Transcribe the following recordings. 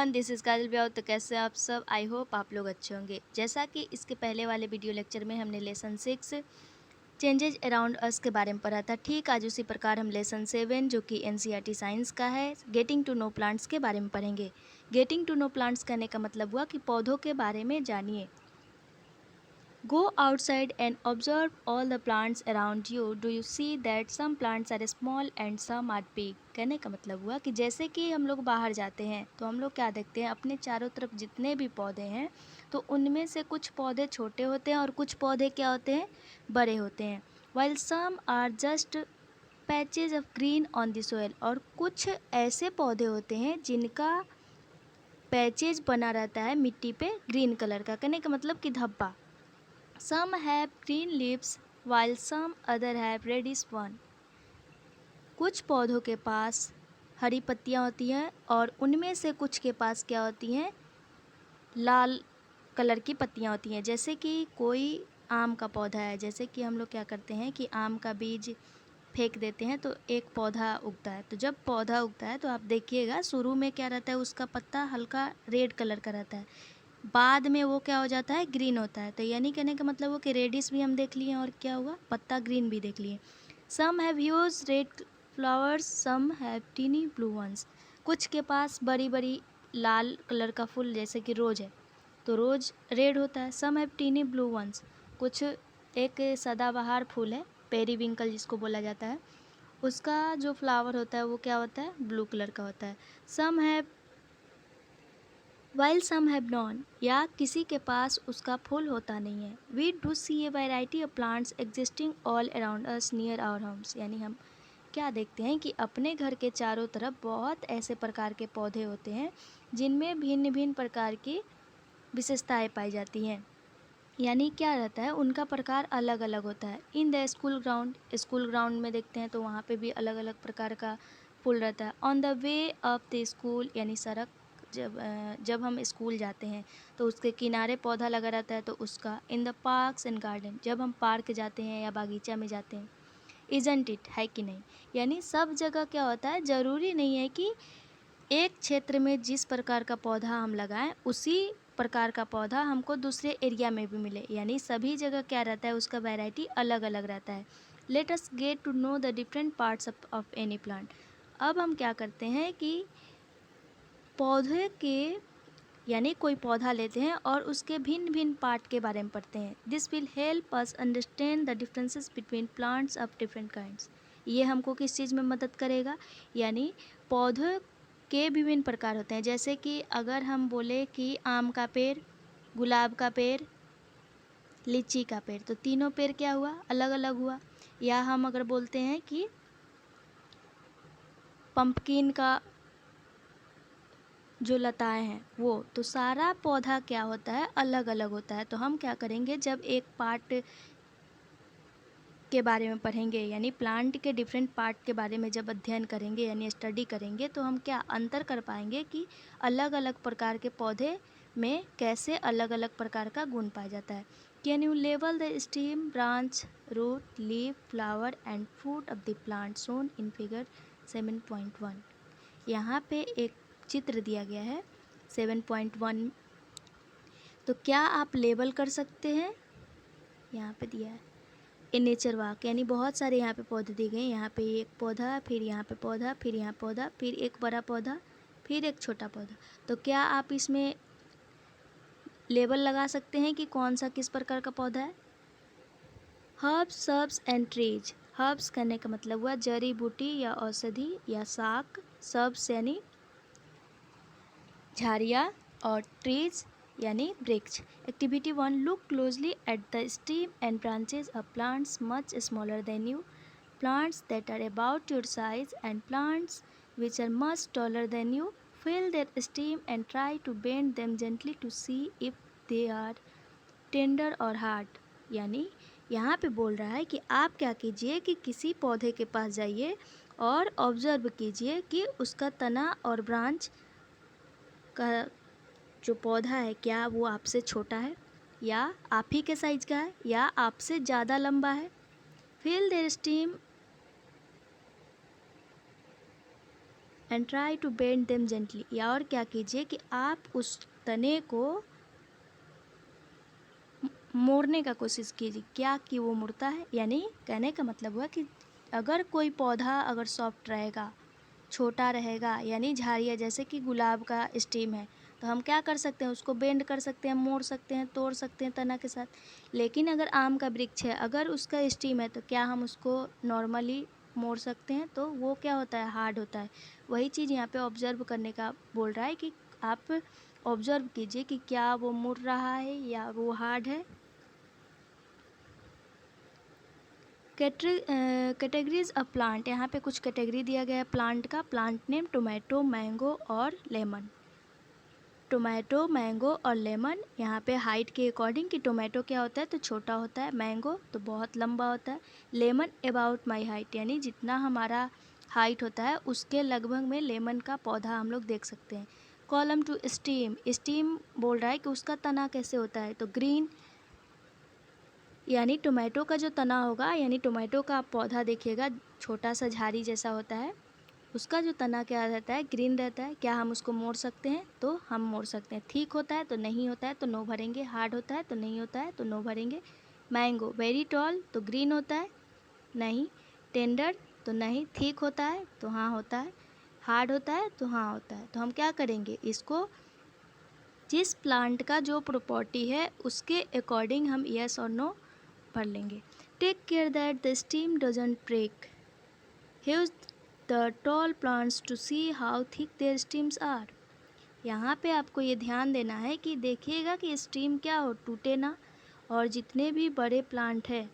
Everyone, this is काजल ब्याव। तो कैसे हैं आप सब? आई होप आप लोग अच्छे होंगे। जैसा कि इसके पहले वाले वीडियो लेक्चर में हमने लेसन 6 चेंजेज अराउंड अस के बारे में पढ़ा था, ठीक आज उसी प्रकार हम लेसन 7 जो कि एनसीईआरटी साइंस का है, गेटिंग टू नो प्लांट्स के बारे में पढ़ेंगे। गेटिंग टू नो प्लांट्स कहने का मतलब हुआ कि पौधों के बारे में जानिए। Go outside and observe all the plants around you. Do you see that some plants are small and some are big? कहने का मतलब हुआ कि जैसे कि हम लोग बाहर जाते हैं तो हम लोग क्या देखते हैं, अपने चारों तरफ जितने भी पौधे हैं तो उनमें से कुछ पौधे छोटे होते हैं और कुछ पौधे क्या होते हैं, बड़े होते हैं। While some are just patches of green on the soil, और कुछ ऐसे पौधे होते हैं जिनका पैचेज बना रहता है मिट्टी पे ग्रीन कलर का, कहने का मतलब कि धब्बा। Some have green leaves while some other have reddish one. कुछ पौधों के पास हरी पत्तियाँ होती हैं और उनमें से कुछ के पास क्या होती हैं, लाल कलर की पत्तियाँ होती हैं। जैसे कि कोई आम का पौधा है, जैसे कि हम लोग क्या करते हैं कि आम का बीज फेंक देते हैं तो एक पौधा उगता है। तो जब पौधा उगता है तो आप देखिएगा शुरू में क्या रहता है, उसका पत्ता हल्का रेड कलर का रहता है, बाद में वो क्या हो जाता है, ग्रीन होता है। तो यानी कहने का मतलब वो कि रेडिश भी हम देख लिए और क्या हुआ, पत्ता ग्रीन भी देख लिए। Some have huge red flowers, some have tiny blue ones. कुछ के पास बड़ी बड़ी लाल कलर का फूल, जैसे कि रोज है तो रोज रेड होता है। Some have tiny blue ones, कुछ एक सदाबहार फूल है, पेरीविंकल जिसको बोला जाता है, उसका जो फ्लावर होता है वो क्या होता है, ब्लू कलर का होता है। Some have while some have none, या किसी के पास उसका फूल होता नहीं है। We do see a variety of plants existing all around us near our homes, यानी हम क्या देखते हैं कि अपने घर के चारों तरफ बहुत ऐसे प्रकार के पौधे होते हैं जिनमें भिन्न भिन्न प्रकार की विशेषताएं पाई जाती हैं। यानी क्या रहता है, उनका प्रकार अलग अलग होता है। In the school ground, school ground में देखते हैं तो वहाँ पे भी अलग अलग प्रकार का फूल रहता है। On the way of the school, यानी सड़क जब हम स्कूल जाते हैं तो उसके किनारे पौधा लगा रहता है तो उसका। In the parks and garden, जब हम पार्क जाते हैं या बागीचा में जाते हैं। इजंट इट, है कि नहीं, यानी सब जगह क्या होता है, ज़रूरी नहीं है कि एक क्षेत्र में जिस प्रकार का पौधा हम लगाएं उसी प्रकार का पौधा हमको दूसरे एरिया में भी मिले, यानी सभी जगह क्या रहता है, उसका वैरायटी अलग अलग रहता है। Let us get to know the different parts of any plant. अब हम क्या करते हैं कि पौधे के, यानी कोई पौधा लेते हैं और उसके भिन्न भिन्न पार्ट के बारे में पढ़ते हैं। This will help us understand the differences between plants of different kinds. ये हमको किस चीज़ में मदद करेगा, यानी पौधों के विभिन्न प्रकार होते हैं। जैसे कि अगर हम बोले कि आम का पेड़, गुलाब का पेड़, लीची का पेड़, तो तीनों पेड़ क्या हुआ, अलग अलग हुआ। या हम अगर बोलते हैं कि पंपकिन का जो लताएं हैं वो, तो सारा पौधा क्या होता है, अलग अलग होता है। तो हम क्या करेंगे, जब एक पार्ट के बारे में पढ़ेंगे, यानी प्लांट के डिफरेंट पार्ट के बारे में जब अध्ययन करेंगे यानी स्टडी करेंगे, तो हम क्या अंतर कर पाएंगे कि अलग अलग प्रकार के पौधे में कैसे अलग अलग प्रकार का गुण पाया जाता है। कैन यू लेवल the stem, branch, root, leaf, flower and fruit of the plant shown in figure 7.1। यहाँ पे एक चित्र दिया गया है 7.1। तो क्या आप लेबल कर सकते हैं, यहाँ पे दिया है ए नेचर वॉक, यानी बहुत सारे यहाँ पे पौधे दिए गए हैं। यहाँ पे एक पौधा, फिर यहाँ पे पौधा, फिर यहाँ पौधा, फिर एक बड़ा पौधा, फिर एक छोटा पौधा। तो क्या आप इसमें लेबल लगा सकते हैं कि कौन सा किस प्रकार का पौधा है। Herbs, shrubs and trees. Herbs करने का मतलब हुआ जड़ी बूटी या औषधि या शाक। सर्ब्स यानी झाड़ियाँ, और ट्रीज यानी वृक्ष। Activity 1, look closely at the stem and branches of plants much smaller than you. Plants that are about your size and plants which are much taller than you. Feel their stem and try to bend them gently to see if they are tender or hard. यानी यहाँ पे बोल रहा है कि आप क्या कीजिए कि किसी पौधे के पास जाइए और ऑब्जर्व कीजिए कि उसका तना और ब्रांच का जो पौधा है क्या वो आपसे छोटा है या आप ही के साइज का है या आपसे ज़्यादा लंबा है। Feel their stem and try to bend them gently, या और क्या कीजिए कि आप उस तने को मोड़ने का कोशिश कीजिए। क्या कि वो मुड़ता है, यानी कहने का मतलब हुआ कि अगर कोई पौधा अगर सॉफ्ट रहेगा, छोटा रहेगा, यानी झाड़ियाँ जैसे कि गुलाब का स्टेम है, तो हम क्या कर सकते हैं, उसको बेंड कर सकते हैं, मोड़ सकते हैं, तोड़ सकते हैं तना के साथ। लेकिन अगर आम का वृक्ष है, अगर उसका स्टेम है, तो क्या हम उसको नॉर्मली मोड़ सकते हैं? तो वो क्या होता है, हार्ड होता है। वही चीज़ यहाँ पे ऑब्जर्व करने का बोल रहा है कि आप ऑब्जर्व कीजिए कि क्या वो मुड़ रहा है या वो हार्ड है। कैटेगरीज ऑफ प्लांट, यहाँ पे कुछ कैटेगरी दिया गया है प्लांट का। प्लांट नेम टोमेटो, मैंगो और लेमन। टोमेटो, मैंगो और लेमन, यहाँ पे हाइट के अकॉर्डिंग कि टोमेटो क्या होता है तो छोटा होता है, मैंगो तो बहुत लंबा होता है, लेमन अबाउट माई हाइट, यानी जितना हमारा हाइट होता है उसके लगभग में लेमन का पौधा हम लोग देख सकते हैं। कॉलम टू स्टीम, स्टीम बोल रहा है कि उसका तना कैसे होता है, तो ग्रीन, यानी टोमेटो का जो तना होगा, यानी टोमेटो का आप पौधा देखिएगा छोटा सा झाड़ी जैसा होता है, उसका जो तना क्या रहता है, ग्रीन रहता है। क्या हम उसको मोड़ सकते हैं? तो हम मोड़ सकते हैं। ठीक होता है तो नहीं होता है तो नो भरेंगे, हार्ड होता है तो नहीं होता है तो नो भरेंगे। मैंगो वेरी टॉल तो ग्रीन होता है, नहीं। टेंडर तो नहीं। ठीक होता है तो हाँ होता है, हार्ड होता है तो हाँ होता है। तो हम क्या करेंगे, इसको जिस प्लांट का जो प्रॉपर्टी है उसके अकॉर्डिंग हम यस और नो भर लेंगे। Take care that the stem doesn't break, use the tall plants to see how thick their stems are. यहाँ पे आपको ये ध्यान देना है कि देखिएगा कि स्टीम क्या हो, टूटे ना। और जितने भी बड़े प्लांट है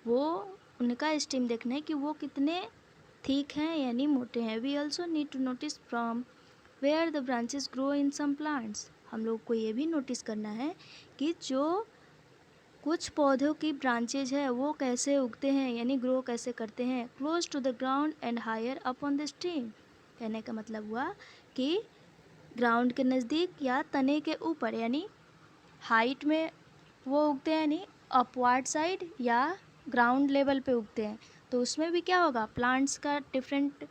वो उनका स्टीम देखना है कि वो कितने थिक हैं यानी मोटे हैं। We also need to notice from where the branches grow in some plants, हम लोग को ये भी नोटिस करना है कि जो कुछ पौधों की ब्रांचेज है वो कैसे उगते हैं यानी ग्रो कैसे करते हैं। Close to the ground and higher up on the stem, कहने का मतलब हुआ कि ग्राउंड के नज़दीक या तने के ऊपर, यानी हाइट में वो उगते हैं, यानी अपवर्ड साइड या ग्राउंड लेवल पे उगते हैं। तो उसमें भी क्या होगा, प्लांट्स का डिफरेंट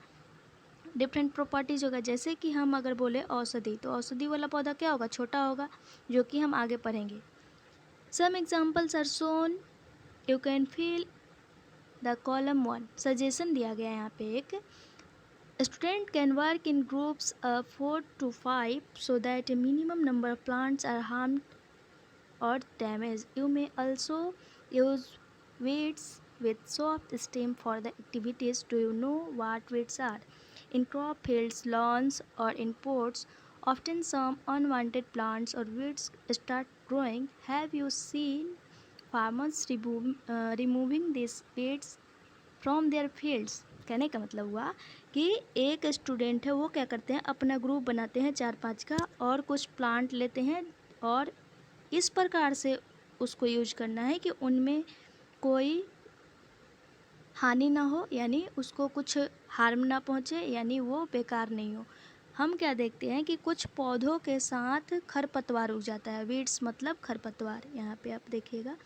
प्रॉपर्टीज़ होगा। जैसे कि हम अगर बोले औषधि, तो औषधि वाला पौधा क्या होगा, छोटा होगा, जो कि हम आगे पढ़ेंगे। Some examples are shown, you can fill the column 1। Suggestion दिया गया है यहाँ पे एक, student can work in groups of 4 to 5 so that a minimum number of plants are harmed or damaged. You may also use weeds with soft stem for the activities. Do you know what weeds are? In crop fields, lawns or in pots, often some unwanted plants or weeds start growing. Have you seen farmers removing these weeds from there fields? कहने का मतलब हुआ कि एक student है वो क्या करते हैं, अपना ग्रुप बनाते हैं 4-5 का और कुछ प्लांट लेते हैं और इस प्रकार से उसको यूज करना है कि उनमें कोई हानि ना हो, यानी उसको कुछ हार्म ना पहुँचे, यानी वो बेकार नहीं हो। हम क्या देखते हैं कि कुछ पौधों के साथ खरपतवार उग जाता है, वीड्स मतलब खरपतवार। यहाँ पे आप देखिएगा,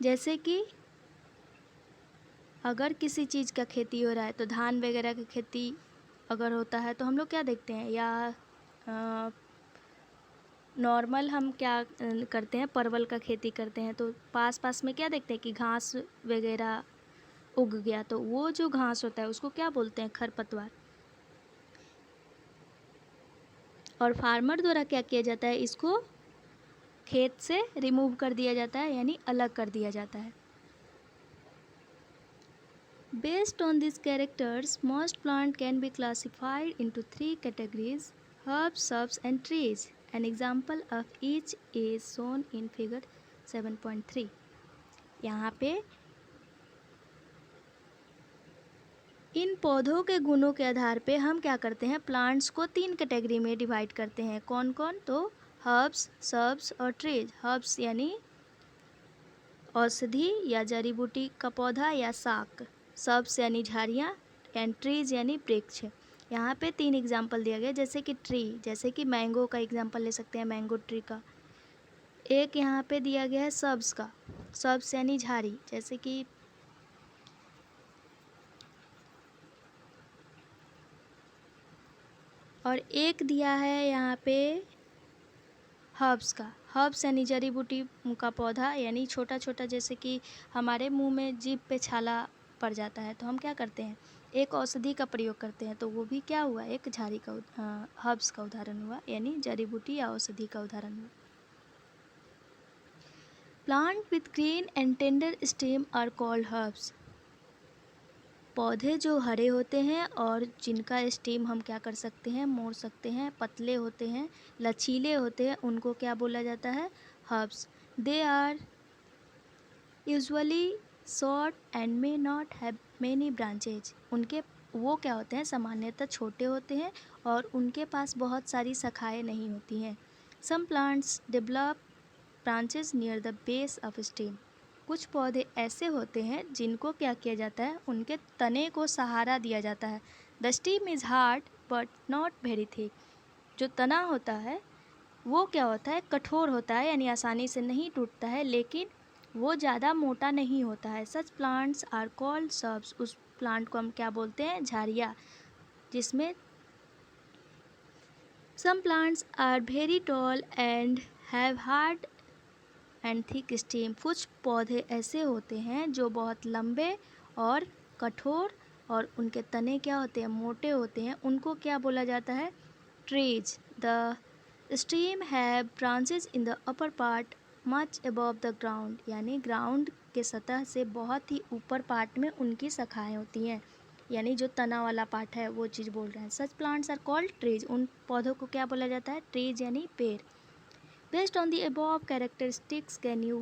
जैसे कि अगर किसी चीज़ का खेती हो रहा है तो धान वगैरह की खेती अगर होता है तो हम लोग क्या देखते हैं, या नॉर्मल हम क्या करते हैं, परवल का खेती करते हैं तो पास पास में क्या देखते हैं कि घास वगैरह उग गया, तो वो जो घास होता है उसको क्या बोलते हैं, खरपतवार। और फार्मर द्वारा क्या किया जाता है, इसको खेत से रिमूव कर दिया जाता है, यानी अलग कर दिया जाता है। Based on these characters, most plants can be classified into 3 categories: herbs, shrubs, and trees. An example of each is shown in figure 7.3. यहाँ पे इन पौधों के गुणों के आधार पे हम क्या करते हैं, प्लांट्स को 3 कैटेगरी में डिवाइड करते हैं। कौन कौन? तो हर्ब्स, सर्ब्स और ट्रीज। हर्ब्स यानी औषधि या जड़ी बूटी का पौधा या शाक, सर्ब्स यानी झाड़ियाँ, एंड ट्रीज यानी वृक्ष। यहाँ पे 3 एग्जाम्पल दिया गया, जैसे कि ट्री, जैसे कि मैंगो का एग्जाम्पल ले सकते हैं, मैंगो ट्री का। एक यहाँ पे दिया गया है सर्ब्स का, सर्ब्स यानी झाड़ी, जैसे कि और एक दिया है यहाँ पे हर्ब्स का। हर्ब्स यानी जड़ी बूटी का पौधा, यानी छोटा छोटा, जैसे कि हमारे मुंह में जीभ पे छाला पड़ जाता है तो हम क्या करते हैं, एक औषधि का प्रयोग करते हैं, तो वो भी क्या हुआ, एक झाड़ी का हर्ब्स का उदाहरण हुआ, यानी जड़ी बूटी या औषधि का उदाहरण हुआ। Plant with green and tender stem are called herbs. पौधे जो हरे होते हैं और जिनका स्टेम हम क्या कर सकते हैं, मोड़ सकते हैं, पतले होते हैं, लचीले होते हैं, उनको क्या बोला जाता है, herbs. They are usually short and may not have many branches. उनके वो क्या होते हैं, सामान्यतः छोटे होते हैं और उनके पास बहुत सारी शाखाएं नहीं होती हैं। Some plants develop branches near the base of stem. कुछ पौधे ऐसे होते हैं जिनको क्या किया जाता है, उनके तने को सहारा दिया जाता है। The stem is hard but not very thick. जो तना होता है वो क्या होता है, कठोर होता है, यानी आसानी से नहीं टूटता है, लेकिन वो ज़्यादा मोटा नहीं होता है। Such plants are called shrubs। उस प्लांट को हम क्या बोलते हैं, झाड़ियाँ, जिसमें some plants are very tall and have hard and thick stem. कुछ पौधे ऐसे होते हैं जो बहुत लंबे और कठोर और उनके तने क्या होते हैं, मोटे होते हैं, उनको क्या बोला जाता है, trees. The stem have branches in the upper part much above the ground. यानी ग्राउंड के सतह से बहुत ही ऊपर पार्ट में उनकी शाखाएं होती हैं, यानी जो तना वाला पार्ट है वो चीज़ बोल रहे हैं। Such plants are called trees. उन पौधों को क्या बोला जाता है, ट्रीज यानी पेड़। Based on the above characteristics, can you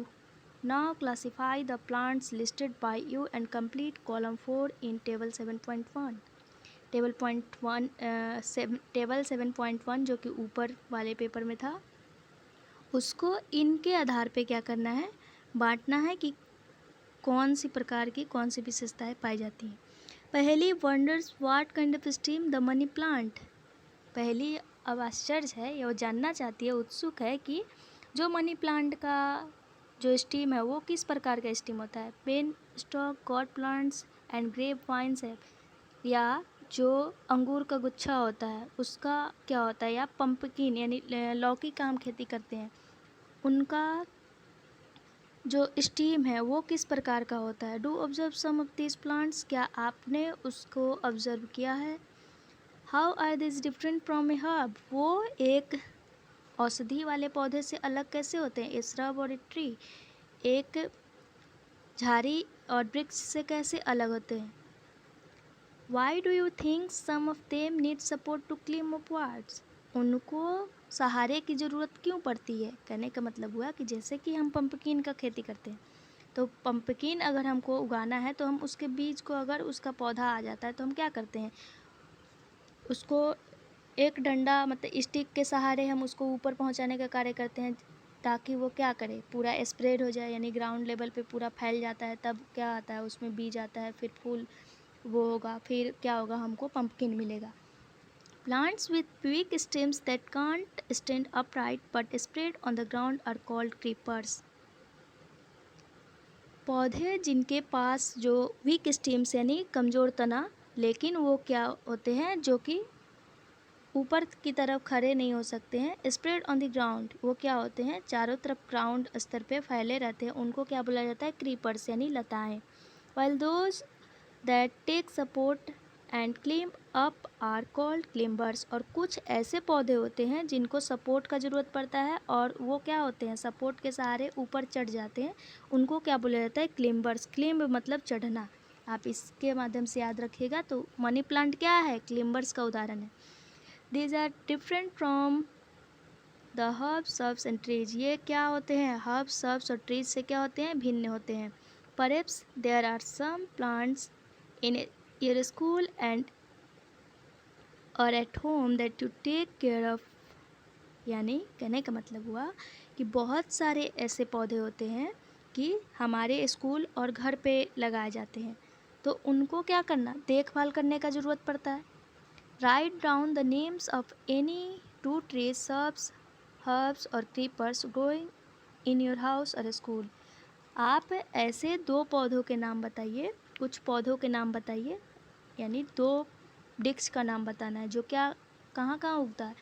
now classify the plants listed by you and complete column 4 in table 7.1? Table 7.1 जो कि ऊपर वाले पेपर में था, उसको इनके आधार पे क्या करना है, बांटना है कि कौन सी प्रकार की कौन सी विशेषताएं पाई जाती हैं। पहली, wonders what kind of steam the money plant. पहली अब आश्चर्य है, या वो जानना चाहती है, उत्सुक है कि जो मनी प्लांट का जो स्टीम है वो किस प्रकार का स्टीम होता है। Bean stalk, gourd plants and grape vines है, या जो अंगूर का गुच्छा होता है उसका क्या होता है, या पंपकिन यानी लौकी का हम खेती करते हैं, उनका जो स्टीम है वो किस प्रकार का होता है। Do observe some of this plants. क्या आपने उसको ऑब्जर्व किया है। How are this different from a herb. वो एक औषधि वाले पौधे से अलग कैसे होते हैं। ए श्रब और ए ट्री, एक झाड़ी और वृक्ष से कैसे अलग होते हैं। Why do you think some of them need support to climb upwards. उनको सहारे की ज़रूरत क्यों पड़ती है। कहने का मतलब हुआ कि जैसे कि हम पंपकिन का खेती करते हैं, तो पंपकिन अगर हमको उगाना है तो हम उसके बीज को, अगर उसका पौधा आ जाता है तो हम क्या करते हैं, उसको एक डंडा मतलब स्टिक के सहारे हम उसको ऊपर पहुंचाने का कार्य करते हैं, ताकि वो क्या करे, पूरा स्प्रेड हो जाए, यानी ग्राउंड लेवल पे पूरा फैल जाता है। तब क्या आता है, उसमें बीज आता है, फिर फूल वो होगा, फिर क्या होगा, हमको पंपकिन मिलेगा। Plants with weak stems that can't stand upright but spread on the ground are called creepers. पौधे जिनके पास जो वीक स्टेम्स यानी कमज़ोर तना, लेकिन वो क्या होते हैं, जो कि ऊपर की तरफ खड़े नहीं हो सकते हैं, स्प्रेड ऑन द ग्राउंड, वो क्या होते हैं, चारों तरफ ग्राउंड स्तर पे फैले रहते हैं, उनको क्या बोला जाता है, क्रीपर्स यानी लताएं। While those that take support and climb up are called climbers. और कुछ ऐसे पौधे होते हैं जिनको सपोर्ट का ज़रूरत पड़ता है और वो क्या होते हैं, सपोर्ट के सहारे ऊपर चढ़ जाते हैं, उनको क्या बोला जाता है, क्लिम्बर्स। क्लिम्ब मतलब चढ़ना। आप इसके माध्यम से याद रखिएगा। तो मनी प्लांट क्या है, क्लिम्बर्स का उदाहरण है। These are different from the herbs, shrubs and trees। ये क्या होते हैं, herbs, shrubs और trees से क्या होते हैं, भिन्न होते हैं। Perhaps there are some plants in your school and or at home that you take care of। यानी कहने का मतलब हुआ कि बहुत सारे ऐसे पौधे होते हैं कि हमारे स्कूल और घर पे लगाए जाते हैं, तो उनको क्या करना, देखभाल करने का ज़रूरत पड़ता है। Write down the names of any 2 trees, shrubs, herbs or creepers growing in your house or school। आप ऐसे 2 पौधों के नाम बताइए, कुछ पौधों के नाम बताइए, यानी 2 वृक्ष का नाम बताना है जो क्या कहाँ कहाँ उगता है?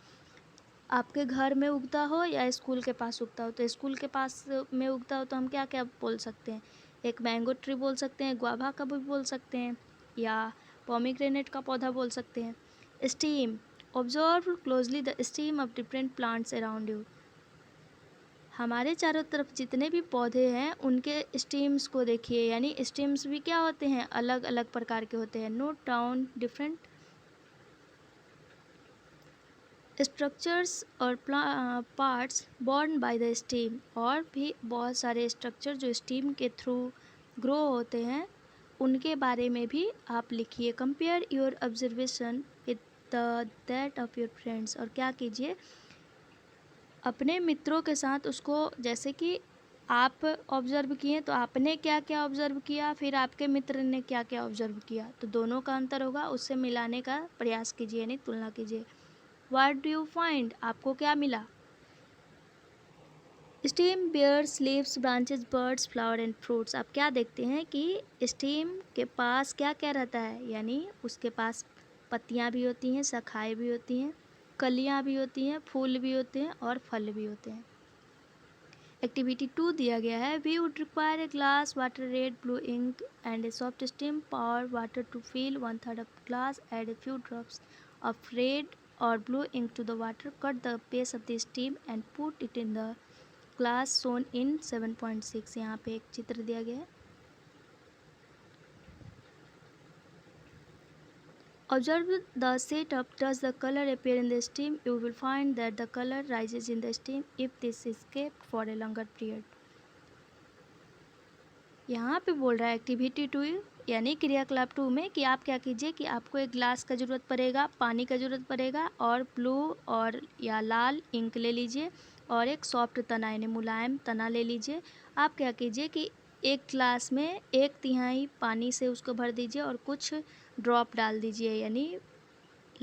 आपके घर में उगता हो या स्कूल के पास उगता हो। तो स्कूल के पास में उगता हो तो हम क्या क्या बोल सकते हैं? एक मैंगो ट्री बोल सकते हैं, गुआवा का भी बोल सकते हैं, या पोमीग्रेनेट का पौधा बोल सकते हैं। Steam, observe closely the steam of different plants around you. हमारे चारों तरफ जितने भी पौधे हैं उनके स्टीम्स को देखिए, यानी स्टीम्स भी क्या होते हैं? अलग अलग प्रकार के होते हैं। नोट डाउन डिफरेंट स्ट्रक्चर्स और parts borne by the stem. और भी बहुत सारे स्ट्रक्चर जो स्टीम के थ्रू ग्रो होते हैं उनके बारे में भी आप लिखिए। Compare your observation with that of your friends. और क्या कीजिए, अपने मित्रों के साथ उसको, जैसे कि आप ऑब्ज़र्व किए तो आपने क्या क्या ऑब्ज़र्व किया, फिर आपके मित्र ने क्या क्या ऑब्ज़र्व किया, तो दोनों का अंतर होगा, उससे मिलाने का प्रयास कीजिए, यानी तुलना कीजिए। व्हाट डू यू फाइंड, आपको क्या मिला? Stem bears leaves branches buds flower and fruits. आप क्या देखते हैं कि स्टीम के पास क्या क्या रहता है, यानी उसके पास पत्तियां भी होती हैं, शाखाएं भी होती हैं, कलियां भी होती हैं, फूल भी होते हैं और फल भी होते हैं। एक्टिविटी 2 दिया गया है। We would require a glass water, red blue ink and a soft stem pour water to fill 1/3 of glass. Add a few drops of red or blue ink to the water. Cut the base of the steam and put it in the glass shown in 7.6। यहाँ पे एक चित्र दिया गया है। Observe the setup. Does the color appear in the steam? You will find that the color rises in the steam if this is kept for a longer period. यहाँ पे बोल रहा है एक्टिविटी 2 यानी क्रियाकलाप 2 में कि आप क्या कीजिए कि आपको एक ग्लास का ज़रूरत पड़ेगा, पानी का ज़रूरत पड़ेगा और ब्लू और या लाल इंक ले लीजिए और एक सॉफ्ट तना यानी मुलायम तना ले लीजिए। आप क्या कीजिए कि एक ग्लास में 1/3 पानी से उसको भर दीजिए और कुछ ड्रॉप डाल दीजिए, यानी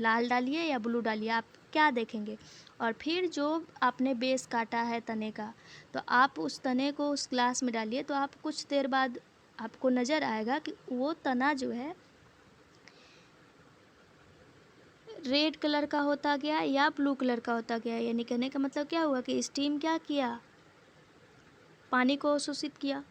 लाल डालिए या ब्लू डालिए, आप क्या देखेंगे। और फिर जो आपने बेस काटा है तने का, तो आप उस तने को उस ग्लास में डालिए, तो आप कुछ देर बाद आपको नज़र आएगा कि वो तना जो है रेड कलर का होता गया या ब्लू कलर का होता गया। यानी कहने का मतलब क्या हुआ कि स्टीम क्या किया, पानी को अवशोषित किया।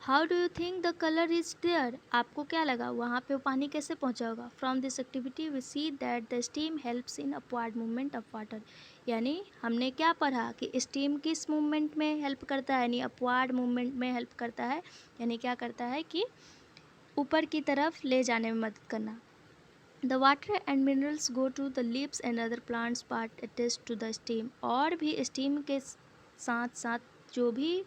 How do you think the colour is there, आपको क्या लगा वहाँ पे पानी कैसे पहुँचा होगा। From this activity we see that the stem helps in upward movement of water. यानी हमने क्या पढ़ा कि स्टीम किस मूवमेंट में हेल्प करता है, यानी अपवर्ड मूवमेंट में हेल्प करता है, यानी क्या करता है कि ऊपर की तरफ ले जाने में मदद करना। The water and minerals go to the leaves and other plants part attached to the stem. और भी स्टीम के साथ साथ जो भी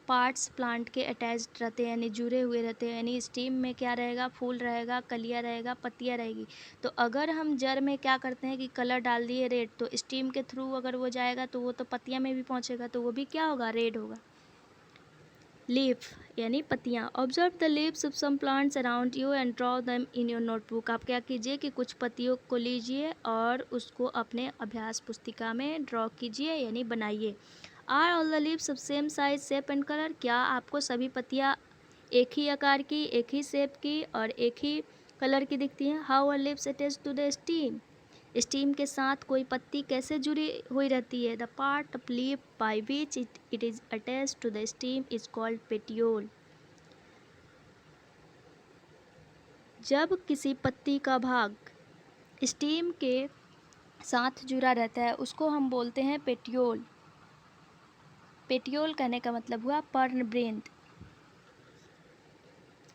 पार्ट्स प्लांट के अटैच्ड रहते हैं, यानी जुड़े हुए रहते हैं, यानी स्टीम में क्या रहेगा, फूल रहेगा, कलियाँ रहेगा, पत्तियाँ रहेगी। तो अगर हम जड़ में क्या करते हैं कि कलर डाल दिए रेड, तो स्टीम के थ्रू अगर वो जाएगा तो वो तो पत्तियाँ में भी पहुँचेगा, तो वो भी क्या होगा, रेड होगा। लीफ यानी पत्तियाँ। Observe the leaves of some plants around you and draw them in your notebook. आप क्या कीजिए कि कुछ पत्तियों को लीजिए और उसको अपने अभ्यास पुस्तिका में ड्रॉ कीजिए, यानी बनाइए। Are all the leaves of same size, shape and colour. क्या आपको सभी पत्तियाँ एक ही आकार की, एक ही शेप की और एक ही कलर की दिखती हैं। How are leaves attached to the stem, stem के साथ कोई पत्ती कैसे जुड़ी हुई रहती है। The part of leaf by which it is attached to the stem is called petiole. जब किसी पत्ती का भाग स्टीम के साथ जुड़ा रहता है उसको हम बोलते हैं पेटियोल। पेटियोल कहने का मतलब हुआ पर्णवृंत।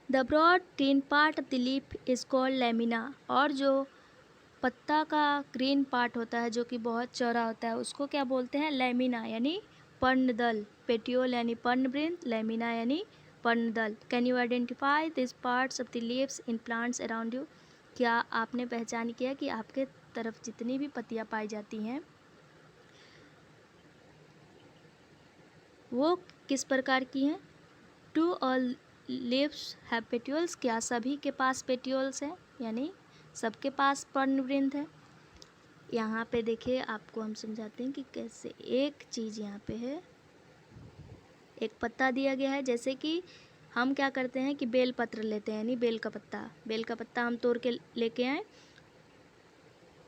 The broad green part of the leaf is called lamina. और जो पत्ता का ग्रीन पार्ट होता है जो कि बहुत चौड़ा होता है उसको क्या बोलते हैं, लैमिना यानी पर्णदल। पेटियोल यानी पर्णवृंत, लैमिना यानी पर्णदल। Can you identify this parts of the leaves in plants around you. क्या आपने पहचान किया कि आपके तरफ जितनी भी पत्तियां पाई जाती हैं वो किस प्रकार की हैं। Do all leaves have petioles. क्या सभी के पास पेटियोल्स हैं, यानी सबके पास पर्णवृंत है। यहाँ पे देखिए आपको हम समझाते हैं कि कैसे। एक चीज़ यहाँ पे है, एक पत्ता दिया गया है, जैसे कि हम क्या करते हैं कि बेल पत्र लेते हैं, यानी बेल का पत्ता हम तोड़ के लेके आए।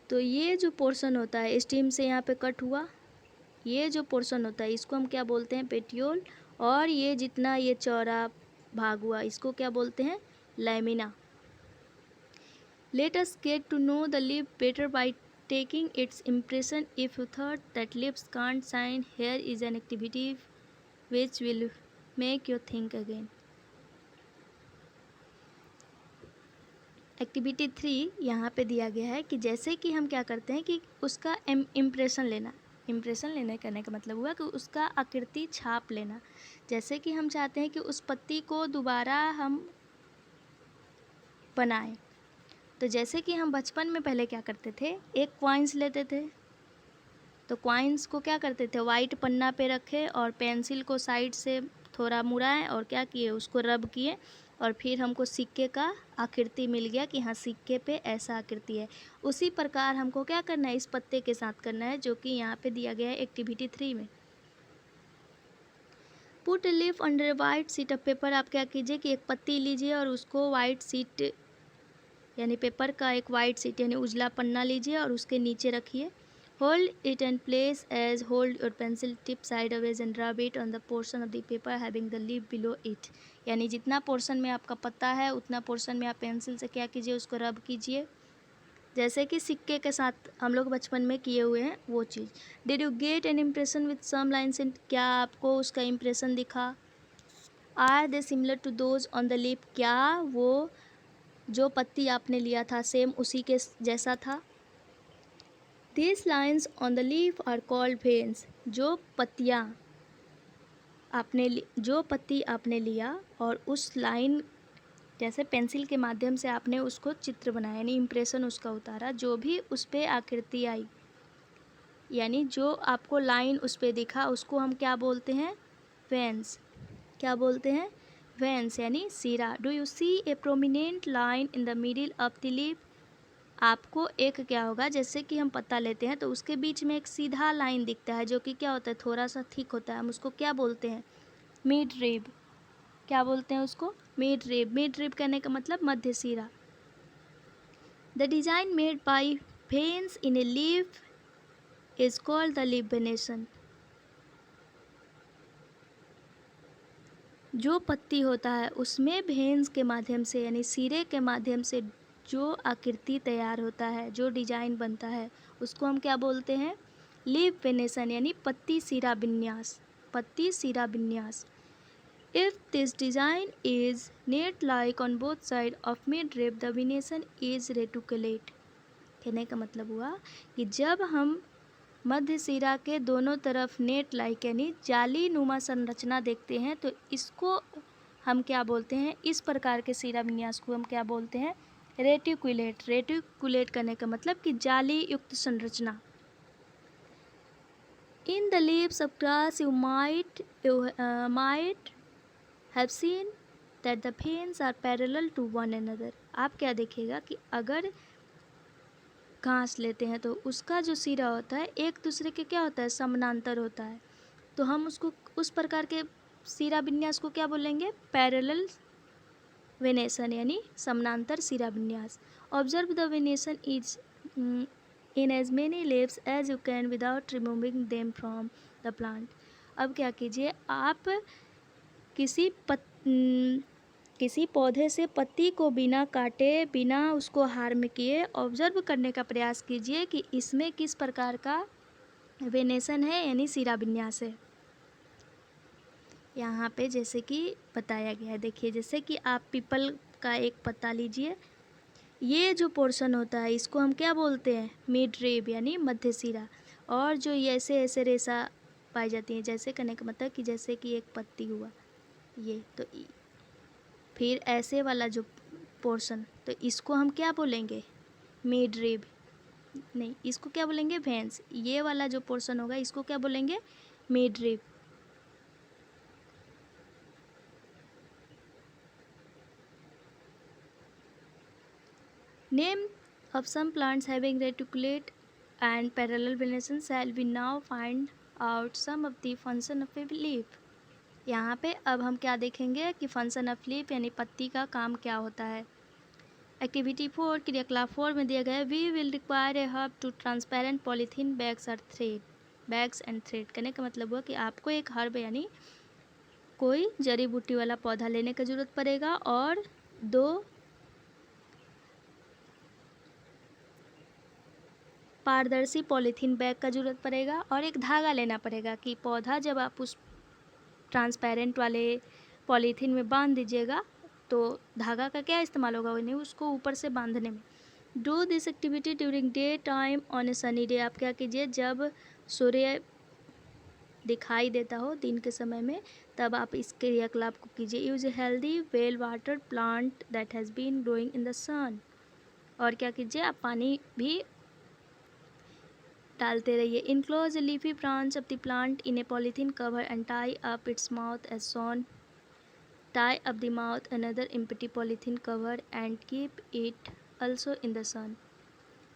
तो ये जो पोर्शन होता है स्टीम से यहाँ पे कट हुआ, ये जो पोर्शन होता है इसको हम क्या बोलते हैं, पेटियोल। और ये जितना ये चौड़ा भाग हुआ इसको क्या बोलते हैं, lamina. Let us get to know the leaf better by taking its impression. If you thought that lips can't shine, here is an activity which will make you think again. Activity 3 यहाँ पे दिया गया है कि जैसे कि हम क्या करते हैं कि उसका इम्प्रेशन लेना। इम्प्रेशन लेने करने का मतलब हुआ कि उसका आकृति छाप लेना। जैसे कि हम चाहते हैं कि उस पत्ती को दोबारा हम बनाएं। तो जैसे कि हम बचपन में पहले क्या करते थे, एक कॉइन्स लेते थे। तो कॉइन्स को क्या करते थे, वाइट पन्ना पे रखे और पेंसिल को साइड से थोड़ा मुड़ाएं और क्या किए, उसको रब किए और फिर हमको सिक्के का आकृति मिल गया कि हाँ सिक्के पे ऐसा आकृति है। उसी प्रकार हमको क्या करना है, इस पत्ते के साथ करना है, जो कि यहाँ पे दिया गया है एक्टिविटी 3 में। Put a leaf under A white sheet of paper. आप क्या कीजिए कि एक पत्ती लीजिए और उसको वाइट शीट यानी पेपर का एक वाइट शीट यानी उजला पन्ना लीजिए और उसके नीचे रखिए। Hold it and place as hold your pencil tip sideways and rub it on the portion of the paper having the leaf below it. यानी जितना पोर्शन में आपका पत्ता है उतना पोर्शन में आप पेंसिल से क्या कीजिए, उसको रब कीजिए, जैसे कि सिक्के के साथ हम लोग बचपन में किए हुए हैं वो चीज़। Did you get an impression with some lines in. क्या आपको उसका इम्प्रेशन दिखा। Are they similar to those on the leaf. क्या वो जो पत्ती आपने लिया था सेम उसी के जैसा था। These lines on the leaf are called veins. जो पत्ती आपने लिया और उस लाइन जैसे पेंसिल के माध्यम से आपने उसको चित्र बनाया यानी इम्प्रेशन उसका उतारा, जो भी उस पर आकृति आई यानी जो आपको लाइन उस पर दिखा उसको हम क्या बोलते हैं, वेन्स। क्या बोलते हैं, वेन्स यानी सिरा। Do you see a prominent line in the middle of the leaf. आपको एक क्या होगा, जैसे कि हम पत्ता लेते हैं तो उसके बीच में एक सीधा लाइन दिखता है जो कि क्या होता है, थोड़ा सा थिक होता है। हम उसको क्या बोलते हैं, मिड रिब। क्या बोलते हैं उसको, मिड रिब। मिड रिब कहने का मतलब मध्य सिरा। The design made by veins in a leaf is called the leaf venation. जो पत्ती होता है उसमें वेन्स के माध्यम से यानी सिरे के माध्यम से जो आकृति तैयार होता है, जो डिजाइन बनता है, उसको हम क्या बोलते हैं, लीफ वेनेशन यानी पत्ती सिरा विन्यास। पत्ती सिरा विन्यास। If this design is net like on both side of mid rib the venation is reticulate. कहने का मतलब हुआ कि जब हम मध्य सिरा के दोनों तरफ नेट लाइक यानी जाली नुमा संरचना देखते हैं तो इसको हम क्या बोलते हैं, इस प्रकार के सिरा विन्यास को हम क्या बोलते हैं, रेटिकुलेट। रेटिकुलेट करने का मतलब कि जाली युक्त संरचना। In the leaves of grass you might have seen that the veins are parallel to one another. आप क्या देखिएगा कि अगर घास लेते हैं तो उसका जो सिरा होता है एक दूसरे के क्या होता है, समानांतर होता है। तो हम उसको उस प्रकार के सिरा विन्यास को क्या बोलेंगे, पैरेलल वेनेशन यानी समानांतर सिरा विन्यास। Observe the venation is in as many leaves as you can without removing them from the plant. अब क्या कीजिए, आप किसी पौधे से पत्ती को बिना काटे, बिना उसको हार्म किए ऑब्जर्व करने का प्रयास कीजिए कि इसमें किस प्रकार का वेनेशन है यानी सिरा विन्यास है। यहाँ पे जैसे कि बताया गया है, देखिए जैसे कि आप पीपल का एक पत्ता लीजिए, ये जो पोर्शन होता है इसको हम क्या बोलते हैं, मिड रिब यानी मध्य सिरा। और जो ये ऐसे ऐसे रेशा पाई जाती हैं, जैसे करने का मतलब कि जैसे कि एक पत्ती हुआ ये, तो फिर ऐसे वाला जो पोर्शन तो इसको हम क्या बोलेंगे, मिड रिब। नहीं, इसको क्या बोलेंगे, वेन्स। ये वाला जो पोर्शन होगा इसको क्या बोलेंगे, mid rib. Name of some plants having reticulate and parallel venetion. Shall we now find out some of the function of a leaf? यहाँ पे अब हम क्या देखेंगे कि फंक्शन ऑफ लीफ यानी पत्ती का काम क्या होता है। एक्टिविटी 4 क्रियाकलाप 4 में दिया गया है we will require a herb two transparent polythene bags and thread. कहने का मतलब हुआ कि आपको एक हर्ब यानी कोई जड़ी बूटी वाला पौधा लेने की ज़रूरत पड़ेगा और 2 पारदर्शी पॉलीथीन बैग का ज़रूरत पड़ेगा और एक धागा लेना पड़ेगा कि पौधा जब आप उस ट्रांसपेरेंट वाले पॉलीथीन में बांध दीजिएगा तो धागा का क्या इस्तेमाल होगा, नहीं उसको ऊपर से बांधने में। Do this activity during day time on A sunny day. आप क्या कीजिए, जब सूर्य दिखाई देता हो दिन के समय में तब आप इस क्रियाकलाप को कीजिए। Use healthy well water plant that has been growing in the sun. और क्या कीजिए, आप पानी भी डालते रहिए। Enclose leafy branch of the plant in a polythene cover and tie up its mouth as shown. Tie up the mouth another empty polythene cover and keep it also in the sun.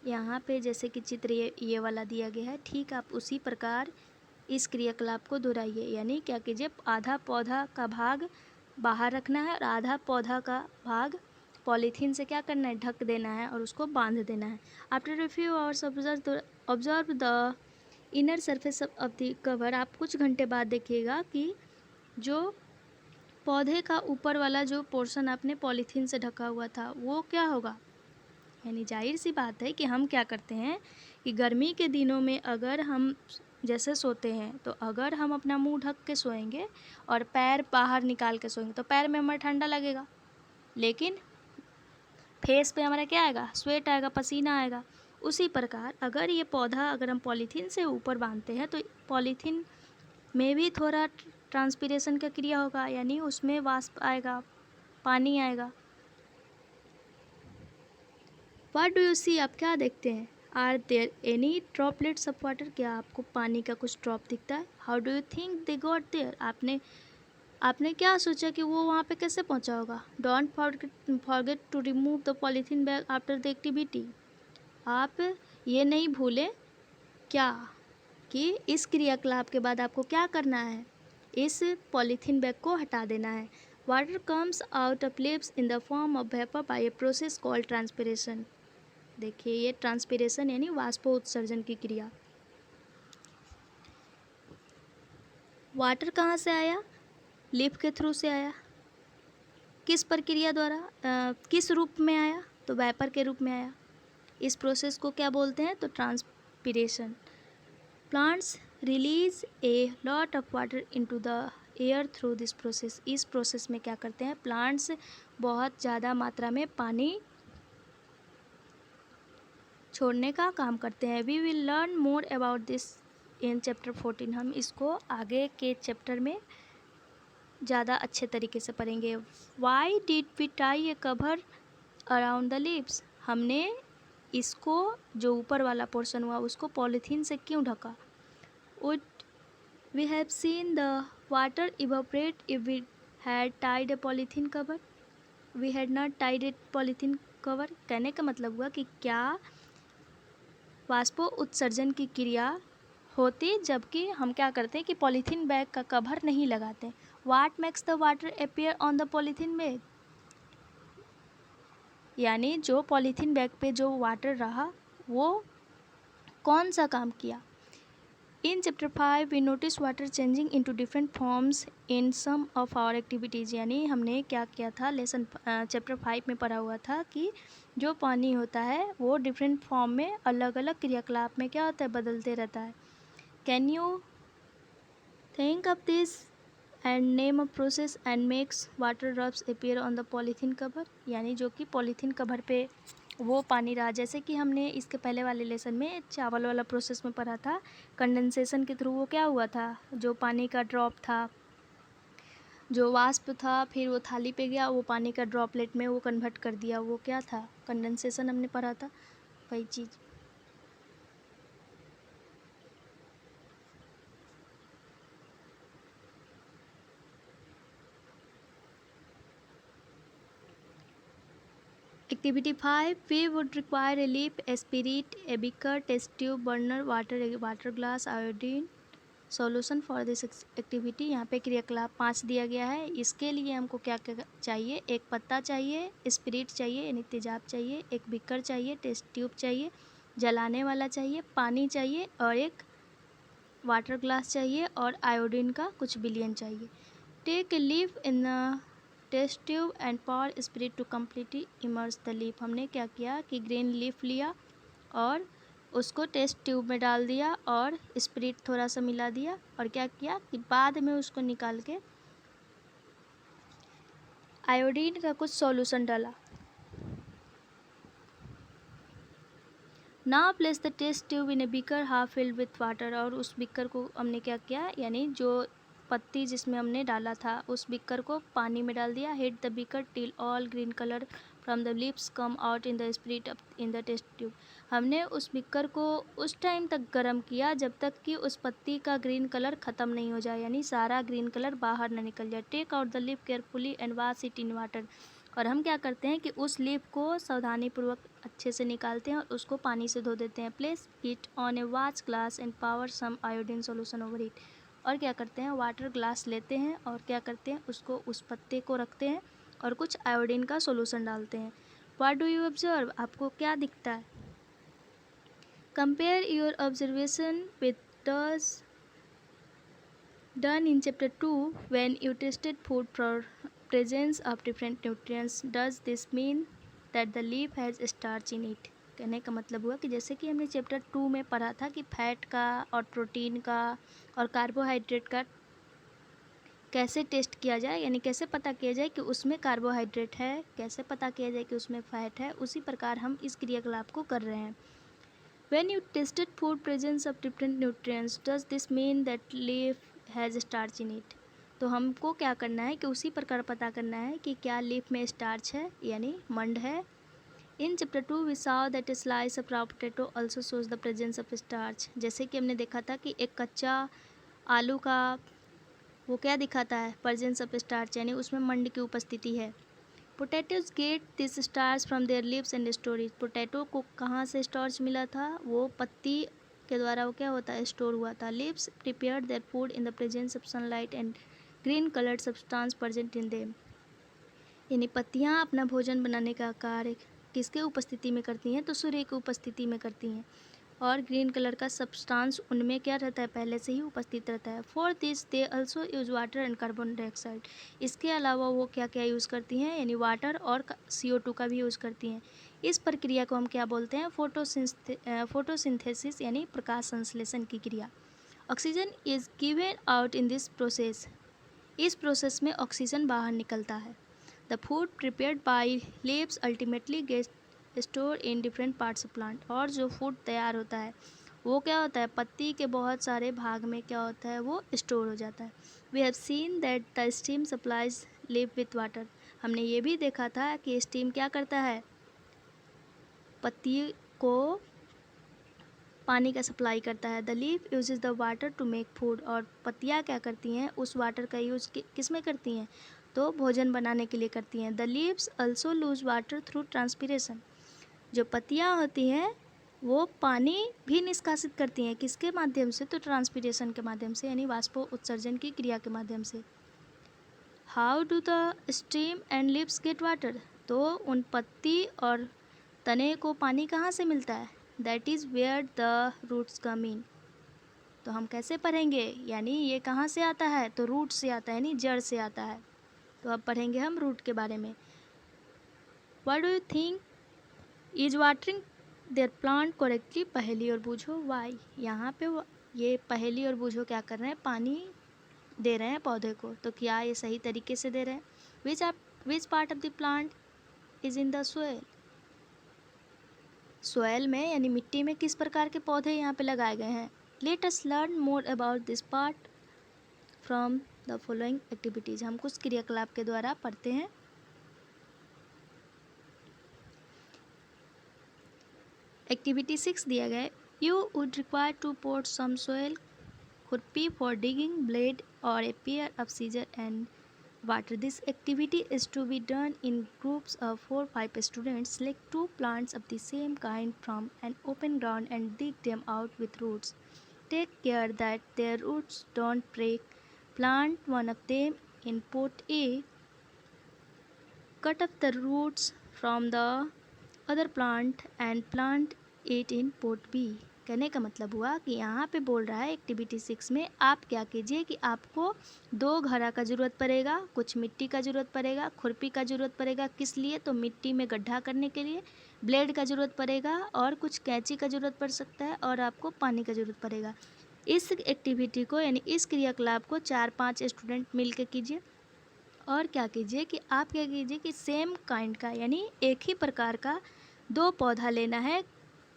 यहाँ पे जैसे कि चित्र ये वाला दिया गया है, ठीक आप उसी प्रकार इस क्रियाकलाप को दोहराइए। यानी क्या कीजिए, आधा पौधा का भाग बाहर रखना है और आधा पौधा का भाग पॉलीथीन से क्या करना है, ढक देना है और उसको बांध देना है। After a few hours observe the inner surface of the cover. आप कुछ घंटे बाद देखिएगा कि जो पौधे का ऊपर वाला जो पोर्शन आपने पॉलीथीन से ढका हुआ था वो क्या होगा, यानी जाहिर सी बात है कि हम क्या करते हैं कि गर्मी के दिनों में अगर हम जैसे सोते हैं तो अगर हम अपना मुंह ढक के सोएंगे और पैर बाहर निकाल के सोएंगे तो पैर में हमारा ठंडा लगेगा, लेकिन फेस पे हमारा क्या आएगा, स्वेट आएगा, पसीना आएगा। उसी प्रकार अगर ये पौधा अगर हम पॉलीथीन से ऊपर बांधते हैं तो पॉलीथीन में भी थोड़ा ट्रांसपीरेशन का क्रिया होगा, यानी उसमें वाष्प आएगा, पानी आएगा। व्हाट डू यू सी, आप क्या देखते हैं। Are there any droplets of water, क्या आपको पानी का कुछ ड्रॉप दिखता है। How do you think they got there, आपने क्या सोचा कि वो वहाँ पे कैसे पहुँचा होगा। Don't forget to remove the polythene bag after the activity. आप ये नहीं भूलें क्या कि इस क्रियाकलाप के बाद आपको क्या करना है, इस पॉलीथीन बैग को हटा देना है। Water comes out of leaves in the form of vapour by a process called transpiration. देखिए ये ट्रांसपिरेशन यानी वाष्पोत्सर्जन की क्रिया। वाटर कहाँ से आया, लीफ के थ्रू से आया। किस प्रक्रिया द्वारा, किस रूप में आया, तो वेपर के रूप में आया। इस प्रोसेस को क्या बोलते हैं, तो transpiration. Plants release a lot of water into the air through this process. इस प्रोसेस में क्या करते हैं, प्लांट्स बहुत ज़्यादा मात्रा में पानी छोड़ने का काम करते हैं। We will learn more about this in chapter 14। हम इसको आगे के चैप्टर में ज़्यादा अच्छे तरीके से पढ़ेंगे। Why did we tie a cover around the leaves. हमने इसको जो ऊपर वाला पोर्शन हुआ उसको पॉलीथीन से क्यों ढका। Would we have seen the water evaporate if we had tied a polythene cover. We had not tied a polythene cover. कहने का मतलब हुआ कि क्या वाष्पो उत्सर्जन की क्रिया होती जबकि हम क्या करते हैं कि पॉलीथीन बैग का कवर नहीं लगाते। What makes the water appear on the polythene bag, यानी जो पॉलीथीन बैग पे जो वाटर रहा वो कौन सा काम किया। In chapter 5 we notice water changing into different forms in some of our activities. यानी हमने क्या किया था, लेसन चैप्टर 5 में पढ़ा हुआ था कि जो पानी होता है वो डिफरेंट फॉर्म में अलग अलग क्रियाकलाप में क्या होता है, बदलते रहता है। Can you think of this and name of process and makes water drops appear on the polythene cover. यानी जो कि पॉलीथीन कवर पे वो पानी रहा, जैसे कि हमने इसके पहले वाले लेसन में चावल वाला प्रोसेस में पढ़ा था, कंडेंसेशन के थ्रू वो क्या हुआ था, जो पानी का ड्रॉप था, जो वाष्प था, फिर वो थाली पे गया, वो पानी का ड्रॉपलेट में वो कन्वर्ट कर दिया, वो क्या था, कंडेंसेशन हमने पढ़ा था, वही चीज़। Activity 5, we would require a leaf, a spirit, a beaker, test tube, burner, water, a water glass, iodine, solution for this activity, यहाँ पे क्रियाकलाप 5 दिया गया है। इसके लिए हमको क्या क्या चाहिए, एक पत्ता चाहिए, स्पिरिट चाहिए यानी तेजाब चाहिए, एक बीकर चाहिए, टेस्ट ट्यूब चाहिए, जलाने वाला चाहिए, पानी चाहिए और एक वाटर ग्लास चाहिए और आयोडीन का कुछ बिलियन चाहिए। Take a leaf in the test tube and pour spirit to completely immerse the leaf. हमने क्या किया कि ग्रीन लीफ लिया और उसको टेस्ट ट्यूब में डाल दिया और स्पिरिट थोड़ा सा मिला दिया और क्या किया कि बाद में उसको निकाल के आयोडीन का कुछ सॉल्यूशन डाला। Now place the test tube in a beaker half filled with water. और उस बीकर को हमने क्या किया, यानी जो पत्ती जिसमें हमने डाला था उस बीकर को पानी में डाल दिया। Heat the beaker till all green colour from the leaves come out in the spirit in the test tube. हमने उस बीकर को उस टाइम तक गर्म किया जब तक कि उस पत्ती का ग्रीन कलर ख़त्म नहीं हो जाए, यानी सारा ग्रीन कलर बाहर ना निकल जाए। Take out the leaf carefully and wash it in water. और हम क्या करते हैं कि उस लीफ को सावधानीपूर्वक अच्छे से निकालते हैं और उसको पानी से धो देते हैं। Place it on a watch glass and pour some iodine solution over it. और क्या करते हैं, वाटर ग्लास लेते हैं और क्या करते हैं, उसको उस पत्ते को रखते हैं और कुछ आयोडीन का सॉल्यूशन डालते हैं। व्हाट डू यू ऑब्जर्व, आपको क्या दिखता है? Compare your observation with done in chapter 2 when you tested food for presence of different nutrients. Does this mean that the leaf has starch in it? कहने का मतलब हुआ कि जैसे कि हमने चैप्टर 2 में पढ़ा था कि फैट का और प्रोटीन का और कार्बोहाइड्रेट का कैसे टेस्ट किया जाए, यानी कैसे पता किया जाए कि उसमें कार्बोहाइड्रेट है, कैसे पता किया जाए कि उसमें फैट है, उसी प्रकार हम इस क्रियाकलाप को कर रहे हैं। When you tested food presence of different nutrients, does this mean that leaf has starch in it? तो हमको क्या करना है कि उसी प्रकार पता करना है कि क्या लीफ में स्टार्च है यानी मंड है। In chapter 2 we saw that a slice of raw potato also shows the presence of starch। जैसे कि हमने देखा था कि एक कच्चा आलू का वो क्या दिखाता है, presence of starch, यानी उसमें मंड की उपस्थिति है। Potatoes get this starch from their leaves and storage. Potato को कहाँ से स्टार्च मिला था, वो पत्ती के द्वारा वो क्या होता है, स्टोर हुआ था। Leaves prepare their food in the presence of sunlight and green coloured substance present in them. यानी पत्तियाँ अपना भोजन बनाने का कार्य किसके उपस्थिति में करती हैं, तो सूर्य की उपस्थिति में करती हैं और ग्रीन कलर का सब्सटेंस उनमें क्या रहता है, पहले से ही उपस्थित रहता है। For this they also use water and carbon dioxide. इसके अलावा वो क्या क्या यूज़ करती हैं, यानी वाटर और CO2 का भी यूज़ करती हैं। इस प्रक्रिया को हम क्या बोलते हैं, फोटोसिंथेसिस यानी प्रकाश संश्लेषण की क्रिया। Oxygen is given out in this process. इस प्रोसेस में ऑक्सीजन बाहर निकलता है। The food prepared by leaves ultimately get store in different parts of plant. और जो फूड तैयार होता है वो क्या होता है, पत्ती के बहुत सारे भाग में क्या होता है, वो स्टोर हो जाता है। We have seen that the stem supplies leave with water. हमने ये भी देखा था कि स्टीम क्या करता है, पत्ती को पानी का सप्लाई करता है। The leaf uses the water to make food. और पत्तियाँ क्या करती हैं, उस वाटर का यूज़ किस में करती हैं, तो भोजन बनाने के लिए करती हैं। The leaves also loose water through transpiration. जो पत्तियाँ होती हैं वो पानी भी निष्कासित करती हैं, किसके माध्यम से, तो ट्रांसपीरेशन के माध्यम से, यानी वाष्पो उत्सर्जन की क्रिया के माध्यम से। How do the stem and leaves get water. तो उन पत्ती और तने को पानी कहाँ से मिलता है, that is where the roots come in. तो हम कैसे पढ़ेंगे, यानी ये कहाँ से आता है, तो रूट से आता है, यानी जड़ से आता है। तो अब पढ़ेंगे हम रूट के बारे में। What do you think is watering there plant correctly. पहेली और बूझो वाई। यहाँ पे ये पहेली और बूझो क्या कर रहे हैं, पानी दे रहे हैं पौधे को, तो क्या ये सही तरीके से दे रहे हैं। Which part of the plant is in the soil. Soil में यानी मिट्टी में किस प्रकार के पौधे यहाँ पे लगाए गए हैं। Let us learn more about this part from the following activities. हम कुछ क्रियाकलाप के द्वारा पढ़ते हैं। एक्टिविटी 6 दिया गया है, you would require two pot some soil खुरपी फॉर डिगिंग, ब्लेड और a pair of scissors and water. This activity is to be done in groups of 4-5 students. Select 2 plants of the same kind from an open ground and dig them out with roots. Take care that their roots don't break. Plant one of them in pot A. Cut off the roots from the other plant and plant it in pot B. कहने का मतलब हुआ कि यहाँ पे बोल रहा है एक्टिविटी 6 में आप क्या कीजिए कि आपको 2 घड़ा का ज़रूरत पड़ेगा, कुछ मिट्टी का ज़रूरत पड़ेगा, खुरपी का ज़रूरत पड़ेगा। किस लिए? तो मिट्टी में गड्ढा करने के लिए। ब्लेड का ज़रूरत पड़ेगा और कुछ कैंची का ज़रूरत पड़ सकता है और आपको पानी का ज़रूरत पड़ेगा। इस एक्टिविटी को यानी इस क्रियाकलाप को 4-5 स्टूडेंट मिल के कीजिए। और क्या कीजिए कि आप क्या कीजिए कि सेम काइंड का यानी एक ही प्रकार का 2 पौधा लेना है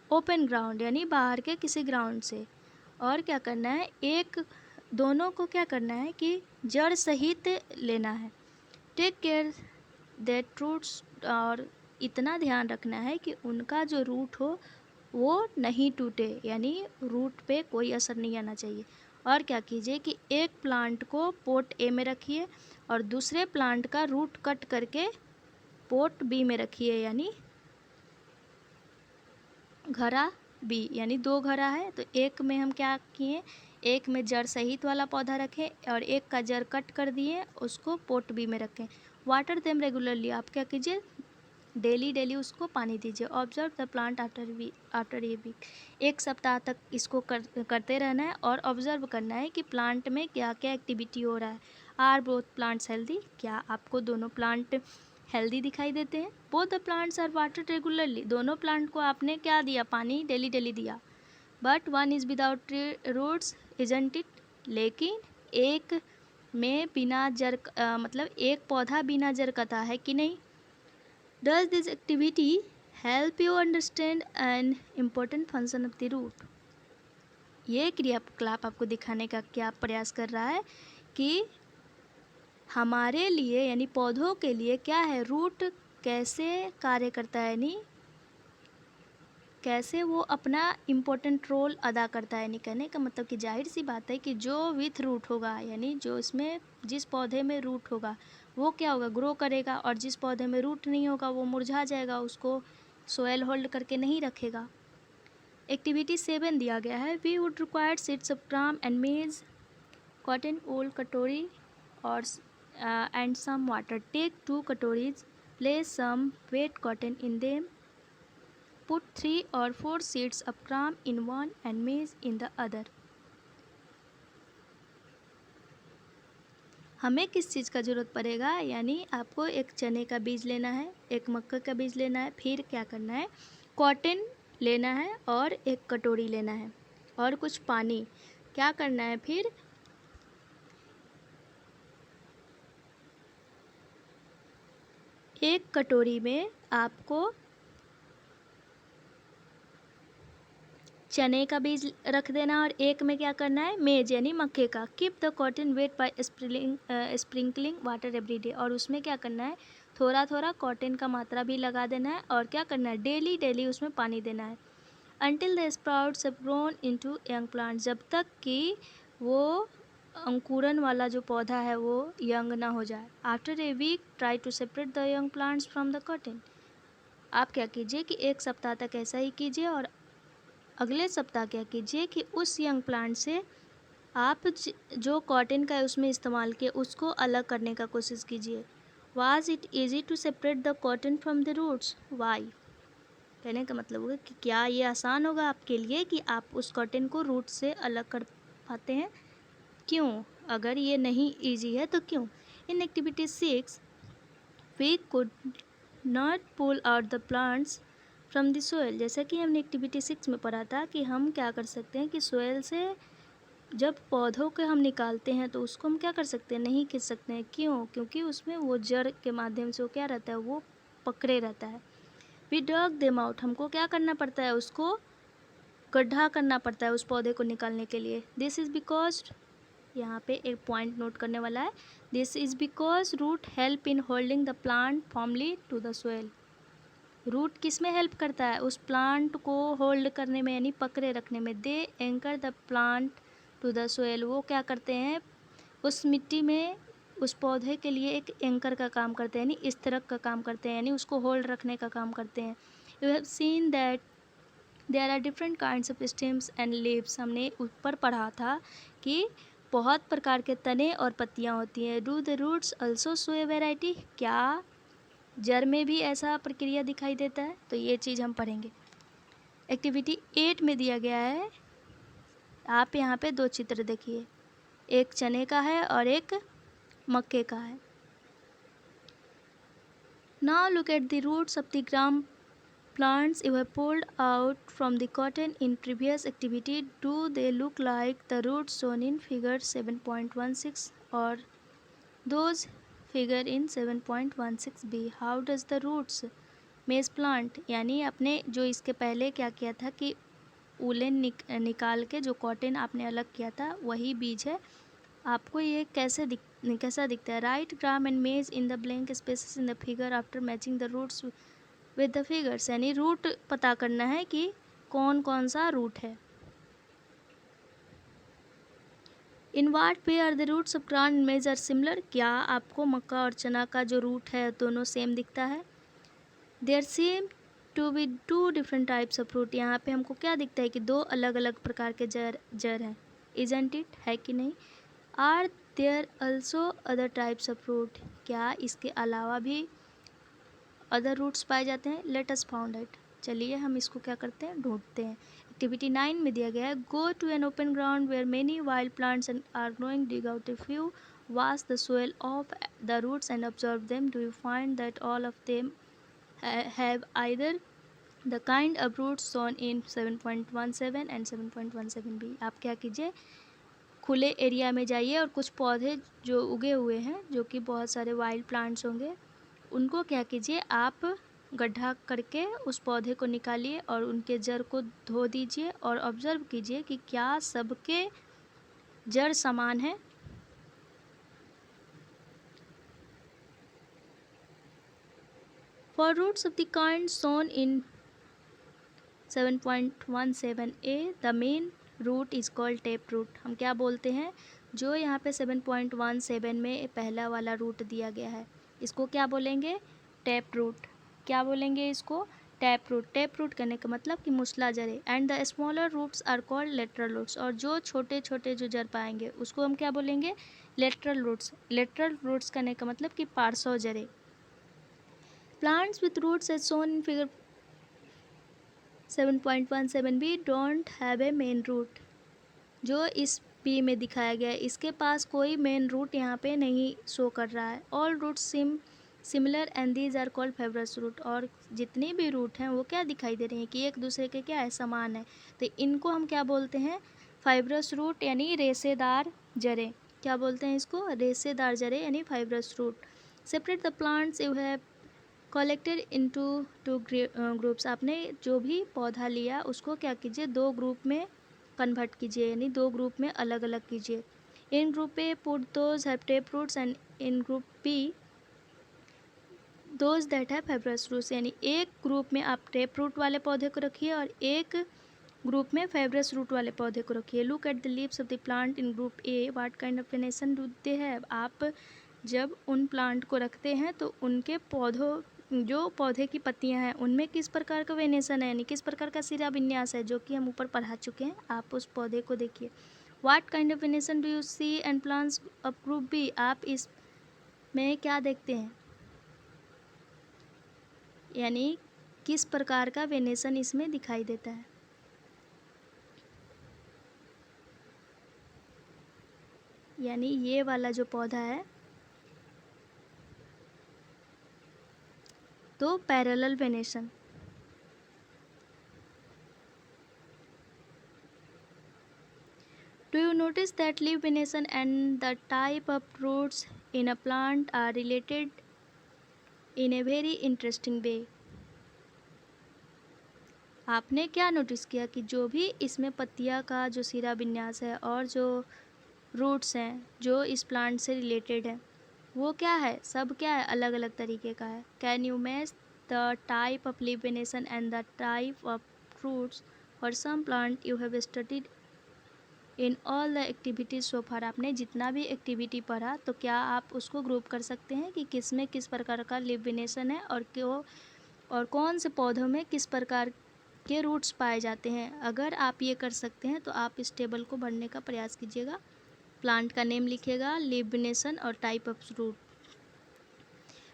ओपन ग्राउंड यानी बाहर के किसी ग्राउंड से। और क्या करना है, एक दोनों को क्या करना है कि जड़ सहित लेना है। टेक केयर दैट रूट्स, और इतना ध्यान रखना है कि उनका जो रूट हो वो नहीं टूटे यानी रूट पे कोई असर नहीं आना चाहिए। और क्या कीजिए कि एक प्लांट को पोट ए में रखिए और दूसरे प्लांट का रूट कट करके पोट बी में रखिए यानी घड़ा बी, यानी 2 घड़ा है तो एक में हम क्या किए, एक में जड़ सहित वाला पौधा रखें और एक का जड़ कट कर दिए उसको पोट बी में रखें। वाटर देम रेगुलरली, आप क्या कीजिए डेली उसको पानी दीजिए। Observe the plant after a week, 1 सप्ताह तक इसको करते रहना है और ऑब्जर्व करना है कि प्लांट में क्या क्या एक्टिविटी हो रहा है। आर बोथ प्लांट्स हेल्दी, क्या आपको दोनों प्लांट हेल्दी दिखाई देते हैं? Both the plants are watered regularly, दोनों प्लांट को आपने क्या दिया, पानी डेली दिया। But one is without roots isn't it, लेकिन एक में बिना जड़ मतलब एक पौधा बिना जड़ का है कि नहीं। Does this activity help you understand an important function of the root? ये क्रियाकलाप आपको दिखाने का क्या प्रयास कर रहा है कि हमारे लिए यानी पौधों के लिए क्या है, रूट कैसे कार्य करता है, यानी कैसे वो अपना इम्पोर्टेंट रोल अदा करता है। यानी कहने का मतलब कि जाहिर सी बात है कि जो विथ रूट होगा यानी जो इसमें जिस पौधे में रूट होगा वो क्या होगा, ग्रो करेगा, और जिस पौधे में रूट नहीं होगा वो मुरझा जाएगा, उसको सोयल होल्ड करके नहीं रखेगा। एक्टिविटी 7 दिया गया है, we would required seeds of gram and maize, cotton, old katori और and some water. Take 2 katoris, place some wet cotton in them, put 3 or 4 seeds of gram in one and maize in the other. हमें किस चीज़ का ज़रूरत पड़ेगा, यानी आपको एक चने का बीज लेना है, एक मक्के का बीज लेना है, फिर क्या करना है, कॉटन लेना है और एक कटोरी लेना है और कुछ पानी। क्या करना है फिर, एक कटोरी में आपको चने का बीज रख देना और एक में क्या करना है, मेज यानी मक्के का। Keep the cotton weight by sprinkling water every day, और उसमें क्या करना है, थोड़ा थोड़ा कॉटन का मात्रा भी लगा देना है और क्या करना है, डेली उसमें पानी देना है। Until the sprouts have grown into young plant, जब तक कि वो अंकुरन वाला जो पौधा है वो यंग ना हो जाए। After a week try to separate the young plants from the cotton, आप क्या कीजिए कि 1 सप्ताह तक ऐसा ही कीजिए और अगले सप्ताह क्या कीजिए कि उस यंग प्लांट से आप जो कॉटन का है उसमें इस्तेमाल किए उसको अलग करने का कोशिश कीजिए। Was it easy to separate the cotton from the roots, why, कहने का मतलब होगा कि क्या ये आसान होगा आपके लिए कि आप उस कॉटन को रूट से अलग कर पाते हैं, क्यों, अगर ये नहीं ईजी है तो क्यों। In activity 6 we could not pull out the plants from the soil, जैसा कि हमने एक्टिविटी 6 में पढ़ा था कि हम क्या कर सकते हैं कि सोयल से जब पौधों के हम निकालते हैं तो उसको हम क्या कर सकते हैं, नहीं खींच सकते हैं, क्यों, क्योंकि उसमें वो जड़ के माध्यम से वो क्या रहता है, वो पकड़े रहता है। वी डग देम आउट, हमको क्या करना पड़ता है, उसको गड्ढा करना पड़ता है उस पौधे को निकालने के लिए। दिस इज़ बिकॉज, यहाँ पे एक पॉइंट नोट करने वाला है, this is because root help in holding the plant firmly to the soil, root किस में हेल्प करता है, उस प्लांट को होल्ड करने में यानी पकड़े रखने में। They anchor the plant to the soil, वो क्या करते हैं उस मिट्टी में उस पौधे के लिए एक एंकर का काम करते हैं यानी स्थिरक का काम करते हैं, यानी उसको होल्ड रखने का काम करते हैं। You have seen that there are different kinds of stems and leaves. हमने ऊपर पढ़ा था कि बहुत प्रकार के तने और पत्तियाँ होती हैं। Do the roots also show a variety, क्या जड़ में भी ऐसा प्रक्रिया दिखाई देता है? तो ये चीज़ हम पढ़ेंगे। एक्टिविटी 8 में दिया गया है, आप यहाँ पे दो चित्र देखिए, एक चने का है और एक मक्के का है। Now look at the roots of the gram plants you have pulled out from the cotton in previous activity. Do they look like the roots shown in figure 7.16 or those figure in 7.16b? How does the roots maize plant, यानी आपने जो इसके पहले क्या किया था कि woollen निकाल के जो कॉटन आपने अलग किया था वही बीज है। आपको ये कैसा दिखता है? Right gram and maize in the blank spaces in the figure after matching the roots with the figures, यानी रूट पता करना है कि कौन कौन सा रूट है। In what way are the roots of gram and maize are similar, क्या आपको मक्का और चना का जो रूट है दोनों सेम दिखता है? There seem to be two different types of root, यहाँ पे हमको क्या दिखता है कि दो अलग अलग प्रकार के जड़ हैं। इजंट इट, है कि नहीं? Are there also other types of root, क्या इसके अलावा भी अदर रूट्स पाए जाते हैं? लेट अस फाउंड इट, चलिए हम इसको क्या करते हैं, ढूंढते हैं। एक्टिविटी 9 में दिया गया है, go to an open ground where many wild plants are growing, dig out a few, wash the soil of the roots and observe them. Do you find that all of them have either the kind of roots shown in 7.17 and 7.17b? आप क्या कीजिए, खुले area में जाइए और कुछ पौधे जो उगे हुए हैं, जो कि बहुत सारे वाइल्ड प्लांट्स होंगे, उनको क्या कीजिए, आप गड्ढा करके उस पौधे को निकालिए और उनके जड़ को धो दीजिए और ऑब्जर्व कीजिए कि क्या सबके जड़ समान है। For roots of the kind shown in 7.17a the main root is called tap root. हम क्या बोलते हैं, जो यहाँ पे 7.17 में पहला वाला रूट दिया गया है, इसको क्या बोलेंगे? Tap root. क्या बोलेंगे इसको? Tap root. टैप रूट करने का मतलब कि मुसला जड़े। And the smaller roots are called lateral roots, और जो छोटे छोटे जो जड़ पाएंगे उसको हम क्या बोलेंगे? Lateral roots. लेटरल रूट्स करने का मतलब कि पार्श्व जड़े। Plants with roots as shown in figure 7.17b don't have a main root, जो इस बी में दिखाया गया है इसके पास कोई मेन रूट यहाँ पे नहीं शो कर रहा है। All roots similar and these are called fibrous root, और जितने भी रूट हैं वो क्या दिखाई दे रहे हैं कि एक दूसरे के क्या है, समान है। तो इनको हम क्या बोलते हैं? फाइब्रस रूट, यानी रेशेदार जड़ें। क्या बोलते हैं इसको? रेशेदार जड़ें, यानी fibrous root. Separate the plants you have collected into two groups, आपने जो भी पौधा लिया उसको क्या कीजिए, दो ग्रुप में कन्वर्ट कीजिए, यानी दो ग्रुप में अलग अलग कीजिए। In group A put those have tap roots and in group B those that have fibrous roots, यानी एक ग्रुप में आप टेप रूट वाले पौधे को रखिए और एक ग्रुप में फाइब्रस रूट वाले पौधे को रखिए। Look at the leaves of the plant in group A, what kind of venation do they have, आप जब उन प्लांट को रखते हैं तो उनके पौधों, जो पौधे की पत्तियां हैं उनमें किस प्रकार का वेनेशन है, यानी किस प्रकार का सिरा विन्यास है, जो कि हम ऊपर पढ़ा चुके हैं। आप उस पौधे को देखिए। What kind of venation do you see and plants of group B, आप इस में क्या देखते हैं, यानी किस प्रकार का वेनेशन इसमें दिखाई देता है। यानी ये वाला जो पौधा है तो parallel venation. Do you notice that leaf venation and the type of roots in a plant are related in a very interesting way? आपने क्या नोटिस किया कि जो भी इसमें पत्तियां का जो सिरा विन्यास है और जो रूट्स हैं जो इस प्लांट से रिलेटेड है, वो क्या है, सब क्या है, अलग अलग तरीके का है। Can you match the type of leaf venation and the type of roots for some plant you have studied in all the activities so far, आपने जितना भी एक्टिविटी पढ़ा तो क्या आप उसको ग्रुप कर सकते हैं कि किस में किस प्रकार का लीफ वेनेशन है और क्यों, और कौन से पौधों में किस प्रकार के रूट्स पाए जाते हैं। अगर आप ये कर सकते हैं तो आप इस टेबल को भरने का प्रयास कीजिएगा। प्लांट का नेम लिखिएगा, लिमिनेशन और type of root.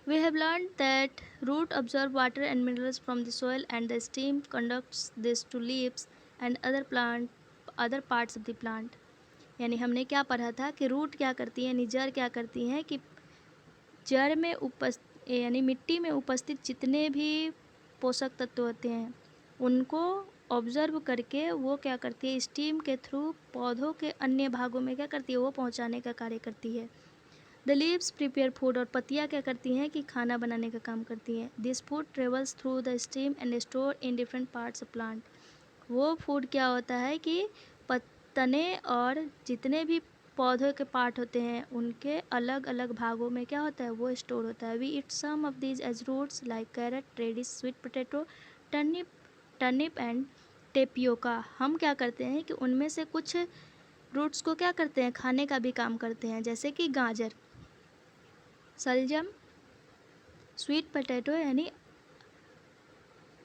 We have learned that root absorb water and minerals from the soil and the stem conducts this to leaves and other parts of the plant। यानी हमने क्या पढ़ा था कि रूट क्या करती है, यानी जड़ क्या करती हैं कि जड़ में यानी मिट्टी में उपस्थित जितने भी पोषक तत्व होते हैं उनको ऑब्जर्व करके वो क्या करती है, स्टीम के थ्रू पौधों के अन्य भागों में क्या करती है, वो पहुंचाने का कार्य करती है। द लीव्स प्रिपेयर फूड, और पत्तियाँ क्या करती हैं कि खाना बनाने का काम करती हैं। This food travels through the stem and store in different parts of plant. वो फूड क्या होता है कि तने और जितने भी पौधों के पार्ट होते हैं उनके अलग अलग भागों में क्या होता है, वो स्टोर होता है। We eat some of these as roots like carrot, radish, sweet potato, turnip and tapioca. हम क्या करते हैं कि उनमें से कुछ रूट्स को क्या करते हैं, खाने का भी काम करते हैं, जैसे कि गाजर, सलजम, स्वीट पोटैटो यानी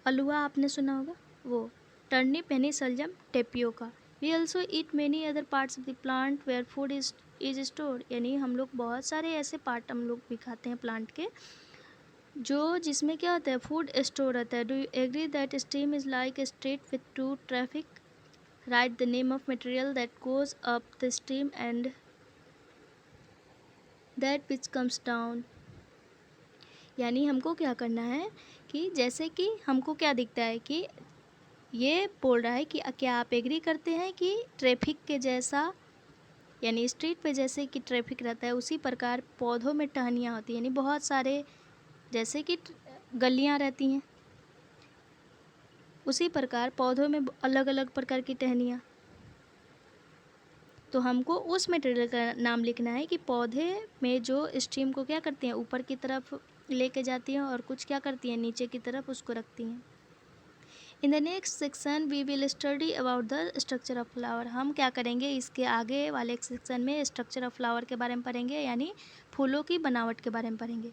अलुआ आपने सुना होगा वो, टर्निप यानी सलजम, tapioca. We also eat many other parts of the plant where food is store, यानी हम लोग बहुत सारे ऐसे पार्ट हम लोग भी खाते हैं प्लांट के जो जिसमें क्या होता है, फूड स्टोर रहता है। Do you agree that stem is like a street with two traffic? Write the name of material that goes up the stem and that which comes down. यानी हमको क्या करना है कि जैसे कि हमको क्या दिखता है कि ये बोल रहा है कि क्या आप एग्री करते हैं कि ट्रैफिक के जैसा, यानी स्ट्रीट पे जैसे कि ट्रैफिक रहता है उसी प्रकार पौधों में टहनियाँ होती हैं, यानी बहुत सारे जैसे कि गलियाँ रहती हैं उसी प्रकार पौधों में अलग अलग प्रकार की टहनियाँ। तो हमको उस मटेरियल का नाम लिखना है कि पौधे में जो स्टीम को क्या करती हैं, ऊपर की तरफ लेके जाती हैं और कुछ क्या करती हैं, नीचे की तरफ उसको रखती हैं। In the next section we will study about the structure of flower. हम क्या करेंगे, इसके आगे वाले सेक्शन में स्ट्रक्चर ऑफ फ्लावर के बारे में पढ़ेंगे, यानी फूलों की बनावट के बारे में पढ़ेंगे।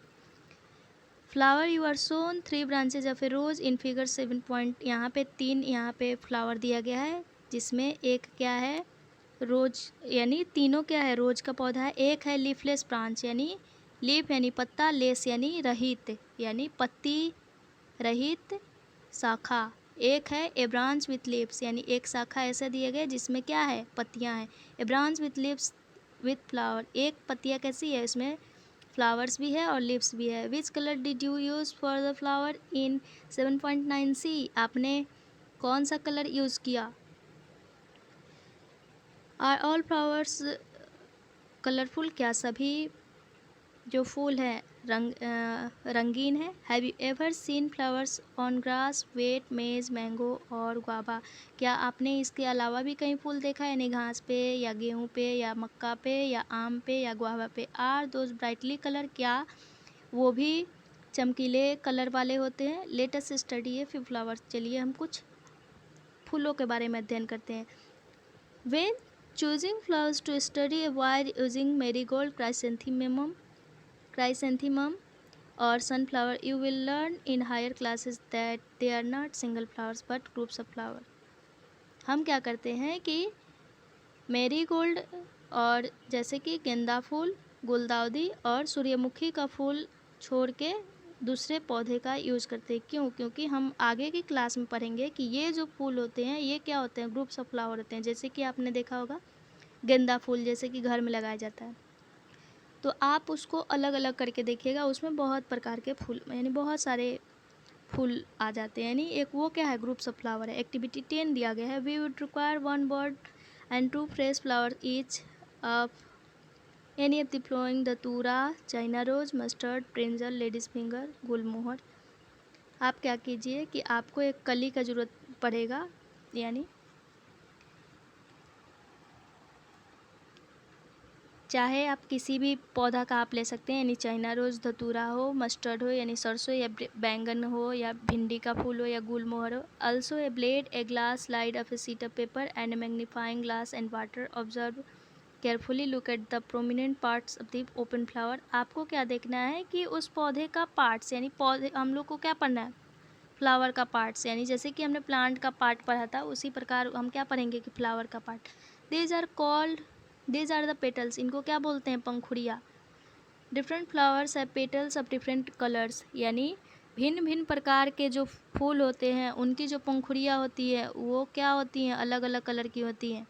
Flower you are shown 3 branches of a rose in figure 7 point. यहाँ पे 3 यहाँ पे फ्लावर दिया गया है जिसमें एक क्या है, रोज, यानी तीनों क्या है, रोज का पौधा है। एक है लीफलेस ब्रांच, यानी लीफ यानी पत्ता, लेस यानी रहित यानी पत्ती रहित शाखा। एक है ए ब्रांच विथ लीव्स, यानी एक शाखा ऐसा दिया गया जिसमें क्या है, पत्तियां हैं। A branch with leaves with flower, एक पत्तियां कैसी है, इसमें फ्लावर्स भी है और लीव्स भी है। Which colour did you use for the flower in 7.9c? आपने कौन सा कलर यूज़ किया? Are all flowers colourful? क्या सभी जो फूल हैं रंगीन है। Have you ever seen flowers on grass, wheat, maize, mango और गुआवा? क्या आपने इसके अलावा भी कहीं फूल देखा है, यानी घास पे या गेहूँ पे या मक्का पे या आम पे या गुआवा पे? Are those brightly colour? क्या वो भी चमकीले कलर वाले होते हैं? Let us study a few flowers. चलिए हम कुछ फूलों के बारे में अध्ययन करते हैं। When choosing flowers to study avoid using marigold, chrysanthemum or sunflower. You will learn in higher classes that they are not single flowers but groups of flower. हम क्या करते हैं कि मेरीगोल्ड और जैसे कि गेंदा फूल, गुलदाउदी और सूर्यमुखी का फूल छोड़ के दूसरे पौधे का यूज़ करते हैं। क्यों? क्योंकि हम आगे की क्लास में पढ़ेंगे कि ये जो फूल होते हैं ये क्या होते हैं, ग्रुप्स ऑफ फ्लावर होते हैं। जैसे कि आपने देखा होगा गेंदा फूल जैसे कि घर में लगाया जाता है, तो आप उसको अलग अलग करके देखिएगा, उसमें बहुत प्रकार के फूल यानी बहुत सारे फूल आ जाते हैं, यानी एक वो क्या है, ग्रुप्स ऑफ फ्लावर है। एक्टिविटी 10 दिया गया है। We would require 1 bud and 2 fresh flower each of any of the following datura, china rose, mustard, brinjal, ladies finger, gulmohar. आप क्या कीजिए कि आपको एक कली का ज़रूरत पड़ेगा, यानी चाहे आप किसी भी पौधा का आप ले सकते हैं, यानी चाइना रोज़, धतूरा हो, मस्टर्ड हो यानी सरसों या बैंगन हो या भिंडी का फूल हो या गुलमोहर हो। Also A blade, a glass slide of A sheet of paper and A magnifying glass and water. Observe carefully, look at the prominent parts of the open flower. आपको क्या देखना है कि उस पौधे का पार्ट्स, यानी पौधे हम लोग को क्या पढ़ना है, फ्लावर का पार्ट्स, यानी जैसे कि हमने प्लांट का पार्ट पढ़ा था उसी प्रकार हम क्या पढ़ेंगे कि फ्लावर का part. These are the petals, इनको क्या बोलते हैं, पंखुड़ियाँ। Different flowers have petals of different colours, यानी भिन्न भिन्न प्रकार के जो फूल होते हैं उनकी जो पंखुड़ियाँ होती है वो क्या होती हैं, अलग अलग कलर की होती हैं।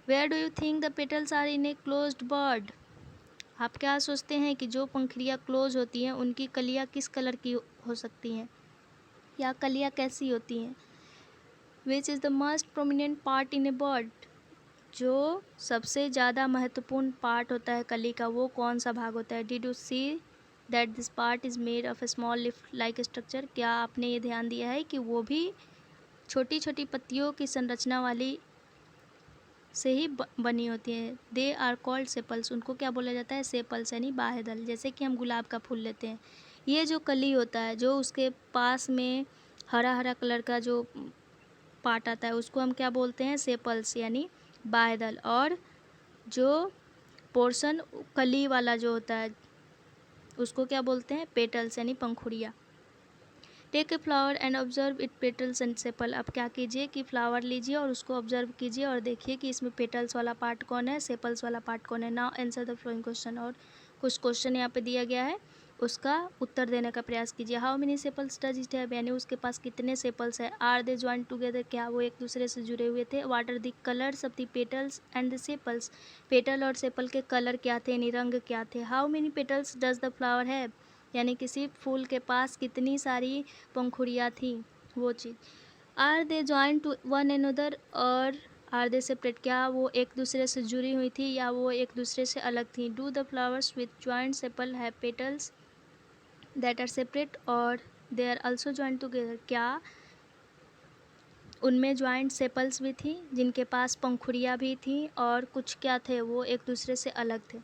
Where do you think the petals are in a closed bud, आप क्या सोचते हैं कि जो पंखुड़ियाँ क्लोज होती हैं उनकी कलियाँ किस कलर की हो सकती हैं या कलियाँ कैसी होती हैं। Which is the most prominent part in A bird, जो सबसे ज़्यादा महत्वपूर्ण पार्ट होता है कली का वो कौन सा भाग होता है। Did you see that this part is made of A small लिफ लाइक स्ट्रक्चर, क्या आपने ये ध्यान दिया है कि वो भी छोटी छोटी पत्तियों की संरचना वाली से ही बनी होती हैं। दे आर कॉल्ड सेपल्स, उनको क्या बोला जाता है, सेपल्स, यानी बाहेदल। जैसे कि हम गुलाब का फूल लेते हैं, ये जो कली होता है जो उसके पास में हरा हरा कलर का जो पार्ट आता है उसको हम क्या बोलते हैं, सेपल्स यानी बाहेदल। और जो पोर्शन कली वाला जो होता है उसको क्या बोलते हैं, पेटल्स यानी पंखुड़ियाँ। Take a flower and observe it petals and sepal, अब क्या कीजिए कि फ्लावर लीजिए और उसको ऑब्जर्व कीजिए और देखिए कि इसमें पेटल्स वाला पार्ट कौन है, सेपल्स वाला पार्ट कौन है। Now answer the flowing question, और कुछ क्वेश्चन यहाँ पे दिया गया है उसका उत्तर देने का प्रयास कीजिए। How many sepals does it have, यानी उसके पास कितने सेपल्स है। आर दे ज्वाइंट टुगेदर, क्या वो एक दूसरे से जुड़े हुए थे। What are the colours of the petals and the sepals, petal और सेपल के कलर क्या थे, यानी रंग क्या थे। How many petals does the flower have, यानी किसी फूल के पास कितनी सारी पंखुड़ियाँ थी वो चीज़। Are they joint to one another or are they separate, क्या वो एक दूसरे से जुड़ी हुई थी या वो एक दूसरे से अलग थी। Do the flowers with joint sepal have petals that are separate or they are also joint together, क्या उनमें जॉइंट सेपल्स भी थी जिनके पास पंखुड़ियाँ भी थी और कुछ क्या थे वो एक दूसरे से अलग थे।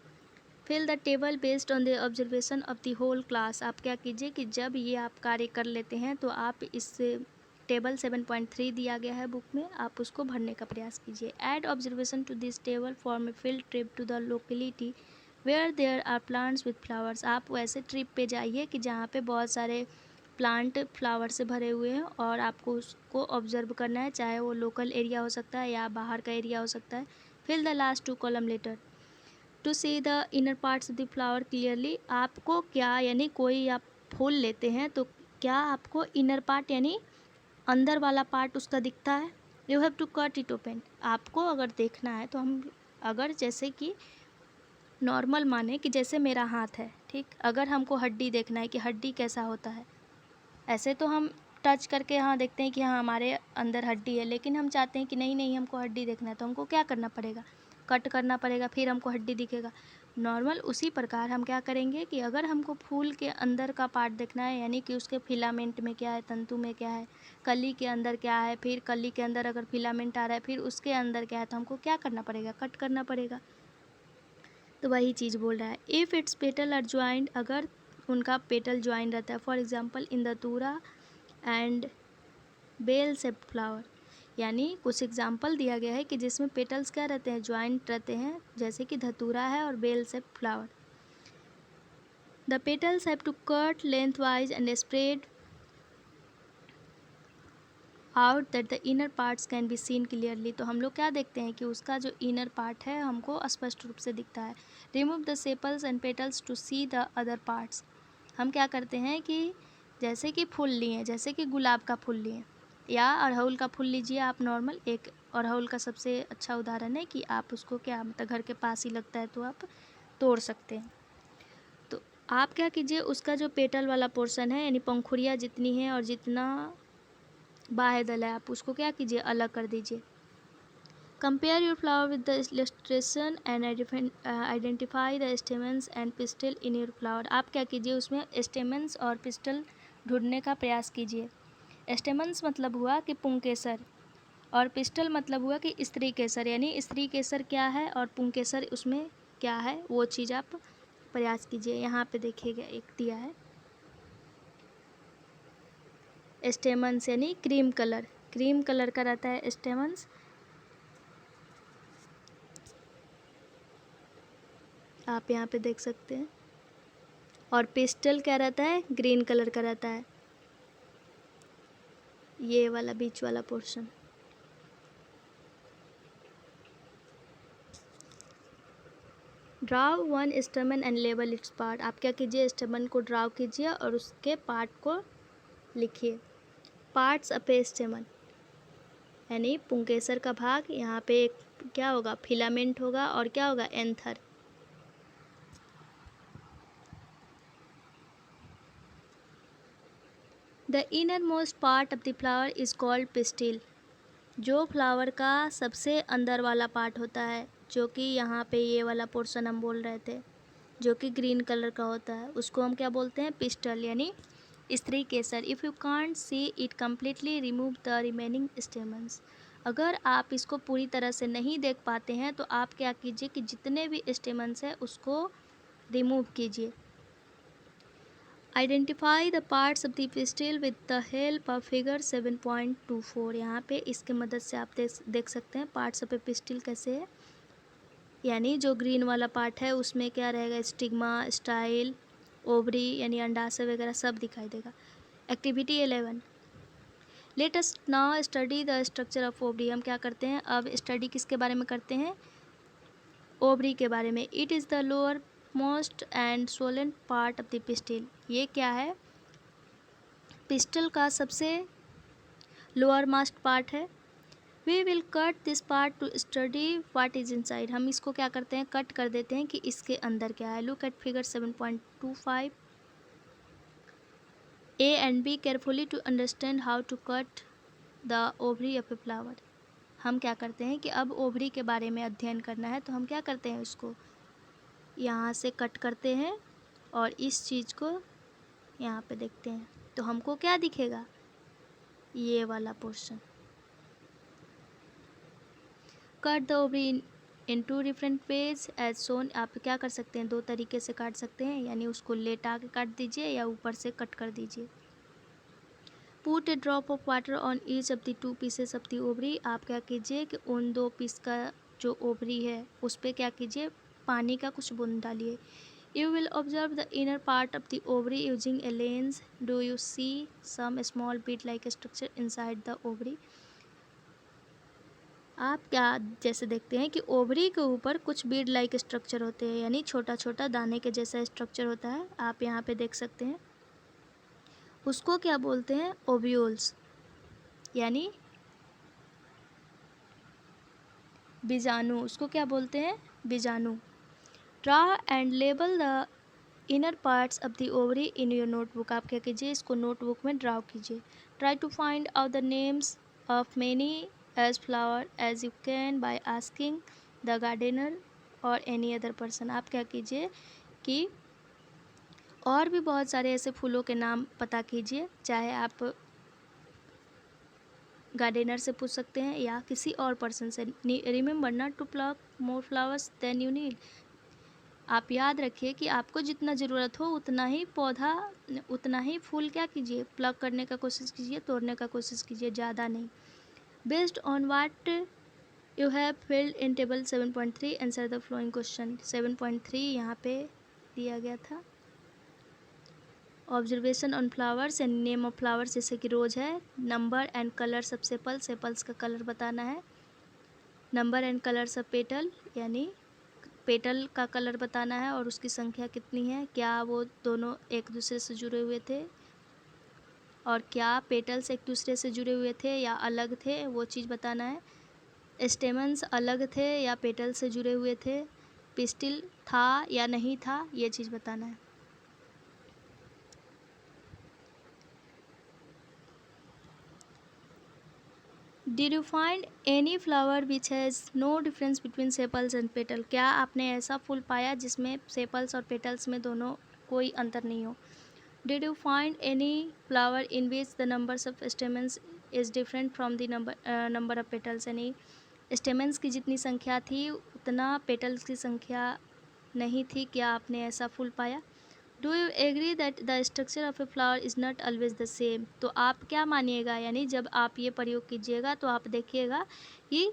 Fill the table based on the observation of the whole class, आप क्या कीजिए कि जब ये आप कार्य कर लेते हैं तो आप इस टेबल 7.3 दिया गया है बुक में, आप उसको भरने का प्रयास कीजिए। Add observation to this table from a field trip to the locality where there are plants with flowers, आप वैसे ट्रिप पे जाइए कि जहाँ पे बहुत सारे प्लांट फ्लावर से भरे हुए हैं और आपको उसको ऑब्जर्व करना है, चाहे वो लोकल एरिया हो सकता है या बाहर का एरिया हो सकता है। Fill the last 2 column later to see the inner parts of the flower clearly, आपको क्या, यानी कोई आप फूल लेते हैं तो क्या आपको इनर पार्ट यानी अंदर वाला पार्ट उसका दिखता है। You have to cut it open, आपको अगर देखना है तो हम अगर जैसे कि नॉर्मल माने कि जैसे मेरा हाथ है, ठीक, अगर हमको हड्डी देखना है कि हड्डी कैसा होता है, ऐसे तो हम टच करके हाँ देखते हैं कि हाँ हमारे अंदर हड्डी है, लेकिन हम चाहते हैं कि नहीं नहीं हमको हड्डी देखना है तो हमको क्या करना पड़ेगा, कट करना पड़ेगा, फिर हमको हड्डी दिखेगा। नॉर्मल उसी प्रकार हम क्या करेंगे कि अगर हमको फूल के अंदर का पार्ट देखना है, यानी कि उसके फिलामेंट में क्या है, तंतु में क्या है, कली के अंदर क्या है, फिर कली के अंदर अगर फिलामेंट आ रहा है फिर उसके अंदर क्या है, तो हमको क्या करना पड़ेगा, कट करना पड़ेगा। तो वही चीज़ बोल रहा है। If its petal are joined, अगर उनका पेटल ज्वाइन रहता है, फॉर एग्जाम्पल इन धतूरा एंड बेल शेप्ड फ्लावर, यानी कुछ एग्जाम्पल दिया गया है कि जिसमें पेटल्स क्या रहते हैं, ज्वाइंट रहते हैं, जैसे कि धतूरा है और bell shaped flower. The petals have to cut lengthwise and spread out that the inner parts can be seen clearly, तो हम लोग क्या देखते हैं कि उसका जो इनर पार्ट है हमको स्पष्ट रूप से दिखता है। Remove the sepals and petals to see the other parts, हम क्या करते हैं कि जैसे कि फूल लिए, जैसे कि गुलाब का फूल लिए या अड़हुल का फूल लीजिए आप, नॉर्मल एक अड़हुल का सबसे अच्छा उदाहरण है कि आप उसको क्या मतलब घर के पास ही लगता है तो आप तोड़ सकते हैं। तो आप क्या कीजिए, उसका जो पेटल वाला पोर्शन है यानी पंखुड़ियाँ जितनी हैं और जितना बाहेदल है आप उसको क्या कीजिए, अलग कर दीजिए। Compare your flower with the illustration and identify the stamens and pistol in your flower, आप क्या कीजिए उसमें स्टेमन्स और पिस्टल ढूंढने का प्रयास कीजिए। स्टेमन्स मतलब हुआ कि पुंकेसर और पिस्टल मतलब हुआ कि स्त्री केसर, यानी स्त्री केसर क्या है और पुंकेसर उसमें क्या है वो चीज़ आप प्रयास कीजिए। यहाँ पे देखिएगा एक दिया है स्टेमन्स यानी क्रीम कलर, क्रीम कलर का रहता है स्टेमन्स, आप यहाँ पे देख सकते हैं। और पिस्टल क्या रहता है, ग्रीन कलर का रहता है। ये वाला बीच वाला portion. Draw one stamen and label its part. आप क्या कीजिए, स्टेमन को ड्राव कीजिए और उसके पार्ट को लिखिए। पार्ट्स ऑफ ए स्टेमन यानी पुंकेसर का भाग। यहाँ पे एक क्या होगा, फिलामेंट होगा और क्या होगा, anther. The inner most part of the flower is called pistil. जो फ्लावर का सबसे अंदर वाला पार्ट होता है, जो कि यहाँ पे ये वाला पोर्शन हम बोल रहे थे, जो कि ग्रीन कलर का होता है, उसको हम क्या बोलते हैं, पिस्टल यानी स्त्री केसर। If you can't see it completely remove the remaining stamens. अगर आप इसको पूरी तरह से नहीं देख पाते हैं तो आप क्या कीजिए कि जितने भी स्टेमन्स हैं उसको रिमूव कीजिए। Identify the parts of the pistil with the help of figure 7.24। यहाँ पे इसके मदद से आप देख सकते हैं पार्ट्स ऑफ ए पिस्टिल कैसे है। यानी जो ग्रीन वाला पार्ट है उसमें क्या रहेगा, स्टिग्मा, स्टाइल, ओवरी यानी अंडाशय वगैरह सब दिखाई देगा। Activity 11, let us now study the structure of ovary. हम क्या करते हैं, अब स्टडी किसके बारे में करते हैं, ओवरी के बारे में। It is the lowermost and swollen part of the pistil. ये क्या है, पिस्टल का सबसे लोअर मोस्ट पार्ट है। We will cut this part to study what is inside. हम इसको क्या करते हैं, कट कर देते हैं कि इसके अंदर क्या है। Look at figure 7.25। A and B carefully to understand how to cut the ovary of a flower. हम क्या करते हैं कि अब ओवरी के बारे में अध्ययन करना है, तो हम क्या करते हैं, उसको यहाँ से कट करते हैं और इस चीज़ को यहाँ पे देखते हैं तो हमको क्या दिखेगा, ये वाला portion. Cut the ovary in two different ways as shown. आप क्या कर सकते हैं, दो तरीके से काट सकते हैं, यानी उसको लेटा के काट दीजिए या ऊपर से कट कर दीजिए। Put A drop of water on each of the two pieces of the ovary. आप क्या कीजिए कि उन दो पीस का जो ओवरी है उस पर क्या कीजिए, पानी का कुछ बूंद डालिए। You will observe the inner part of the ovary using a lens. Do you see some small bead-like structure inside the ovary? आप क्या जैसे देखते हैं कि ओवरी के ऊपर कुछ बीड लाइक स्ट्रक्चर होते हैं, यानी छोटा छोटा दाने के जैसा स्ट्रक्चर होता है। आप यहाँ पे देख सकते हैं, उसको क्या बोलते हैं, ओव्यूल्स यानी बीजाणु। उसको क्या बोलते हैं, बीजाणु। Draw and label the inner parts of the ovary in your notebook. आप क्या कीजिए, इसको नोटबुक में ड्रा कीजिए। Try to find out the names of many as flower as you can by asking the gardener or any other person. आप क्या कीजिए कि और भी बहुत सारे ऐसे फूलों के नाम पता कीजिए, चाहे आप गार्डनर से पूछ सकते हैं या किसी और पर्सन से। Remember not to pluck more flowers than you need. आप याद रखिए कि आपको जितना ज़रूरत हो उतना ही पौधा, उतना ही फूल क्या कीजिए, प्लग करने का कोशिश कीजिए, तोड़ने का कोशिश कीजिए, ज़्यादा नहीं। Based on what you have filled in table 7.3 answer the flowing question. 7.3 यहाँ पे दिया गया था, observation on flowers and name of flowers, जैसे कि रोज है। Number and colours of sepals, sepals का कलर बताना है। Number and colours of petal यानी पेटल का कलर बताना है और उसकी संख्या कितनी है, क्या वो दोनों एक दूसरे से जुड़े हुए थे और क्या पेटल्स एक दूसरे से जुड़े हुए थे या अलग थे, वो चीज़ बताना है। स्टेमन्स अलग थे या पेटल से जुड़े हुए थे, पिस्टिल था या नहीं था, ये चीज़ बताना है। Did you find any flower which has no difference between sepals and petal? क्या आपने ऐसा फूल पाया जिसमें सेपल्स और पेटल्स में दोनों कोई अंतर नहीं हो। Did you find any flower in which the numbers of stamens is different from the number of petals? यानी स्टेमन्स की जितनी संख्या थी उतना पेटल्स की संख्या नहीं थी, क्या आपने ऐसा फूल पाया। Do you agree that the structure of a flower is not always the same? तो आप क्या मानिएगा, यानी जब आप ये प्रयोग कीजिएगा तो आप देखिएगा कि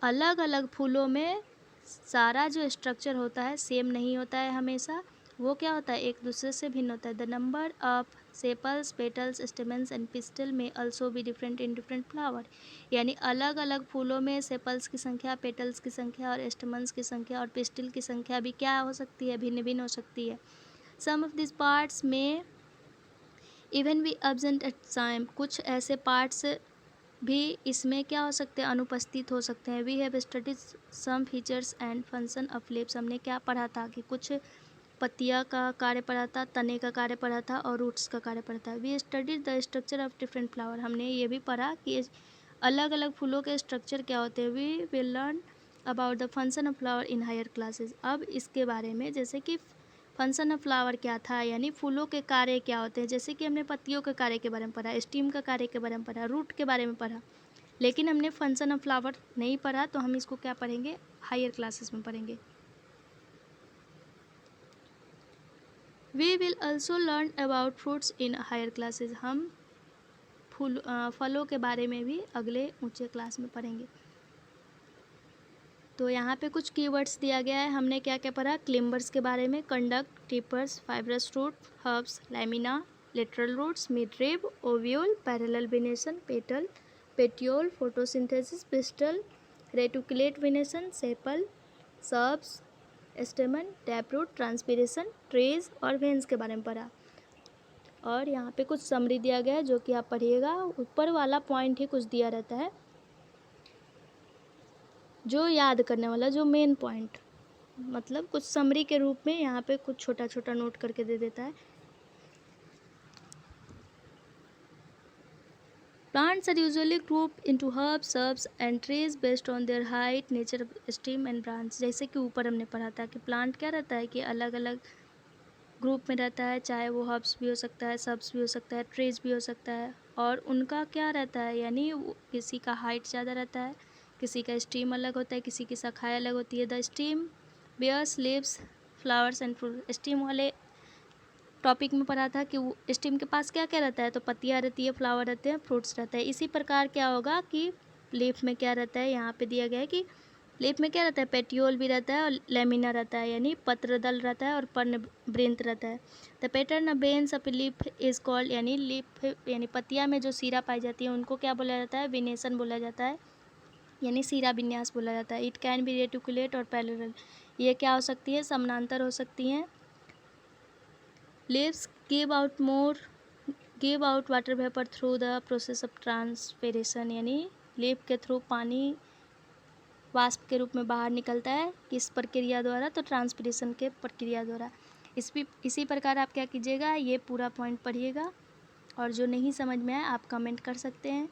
अलग अलग फूलों में सारा जो स्ट्रक्चर होता है सेम नहीं होता है हमेशा, वो क्या होता है, एक दूसरे से भिन्न होता है। The number of sepals, petals, stamens and pistol में अल्सो भी डिफरेंट इन डिफरेंट फ्लावर। यानी अलग अलग फूलों में सेपल्स की संख्या, पेटल्स की संख्या और स्टेमन्स की संख्या और पिस्टल की संख्या भी क्या हो सकती है, भिन्न भिन्न हो सकती है। सम ऑफ दिस पार्ट्स में इवन भी एब्सेंट एट टाइम, कुछ ऐसे पार्ट्स भी इसमें क्या हो सकते हैं, अनुपस्थित हो सकते हैं। We have studies some features and function of leaves, हमने क्या पढ़ा था कि कुछ पत्तियाँ का कार्य पढ़ा था, तने का कार्य पढ़ा था और रूट्स का कार्य पढ़ा था। We studies the structure of different flower, हमने ये भी पढ़ा कि अलग अलग फूलों के स्ट्रक्चर क्या होते हैं। We will learn about the function of flower in higher classes, अब इसके बारे में जैसे कि फंक्शन ऑफ फ्लावर क्या था, यानी फूलों के कार्य क्या होते हैं। जैसे कि हमने पत्तियों के कार्य के बारे में पढ़ा, स्टीम का कार्य के बारे में पढ़ा, रूट के बारे में पढ़ा, लेकिन हमने फंक्शन ऑफ फ्लावर नहीं पढ़ा, तो हम इसको क्या पढ़ेंगे, हायर क्लासेस में पढ़ेंगे। We will also learn about fruits in higher classes, हम फलों के बारे में भी अगले ऊंचे क्लास में पढ़ेंगे। तो यहाँ पे कुछ कीवर्ड्स दिया गया है, हमने क्या क्या पढ़ा, क्लिम्बर्स के बारे में, conduct, creepers, fibrous root, herbs, lamina, lateral roots, midrib, ovule, parallel venation, petal, petiole, photosynthesis, pistil, reticulate venation, sepal, shrubs, stamen, tap root, transpiration, trees और वेन्स के बारे में पढ़ा। और यहाँ पे कुछ समरी दिया गया है जो कि आप पढ़िएगा, ऊपर वाला पॉइंट ही कुछ दिया रहता है जो याद करने वाला, जो मेन पॉइंट, मतलब कुछ समरी के रूप में यहाँ पे कुछ छोटा छोटा नोट करके दे देता है। Plants are usually group into herbs, shrubs and trees based on their height, nature, stem and branch. जैसे कि ऊपर हमने पढ़ा था कि प्लांट क्या रहता है कि अलग अलग ग्रुप में रहता है, चाहे वो हर्ब्स भी हो सकता है, सर्ब्स भी हो सकता है, ट्रीज भी हो सकता है, और उनका क्या रहता है, यानी किसी का हाइट ज़्यादा रहता है, किसी का स्टीम अलग होता है, किसी की शाखाएँ अलग होती है। The stem bears leaves, flowers and fruit, stem वाले टॉपिक में पढ़ा था कि वो स्टीम के पास क्या क्या रहता है, तो पत्तियाँ रहती है, फ्लावर रहते हैं, फ्रूट्स रहता है। इसी प्रकार क्या होगा कि लीफ में क्या रहता है, यहाँ पे दिया गया है कि लीफ में क्या रहता है, पेटियोल भी रहता है और लेमिना रहता है, यानी पत्रदल रहता है और पर्णवृंत रहता है। द पैटर्न ऑफ बेन्स ऑफ लीफ इज कॉल्ड, यानी लीफ यानी पत्तियाँ में जो सीरा पाई जाती है उनको क्या बोला जाता है, विनेशन बोला जाता है, यानी सीरा विन्यास बोला जाता है। इट कैन बी रेटिकुलेट और पैरेलल, ये क्या हो सकती है, समानांतर हो सकती हैं। Leaves give out water vapour through the process of transpiration, यानी लीफ के थ्रू पानी वाष्प के रूप में बाहर निकलता है, किस प्रक्रिया द्वारा, तो ट्रांसपिरेशन के प्रक्रिया द्वारा। इसी प्रकार आप क्या कीजिएगा, ये पूरा पॉइंट पढ़िएगा, और जो नहीं समझ में आए आप कमेंट कर सकते हैं।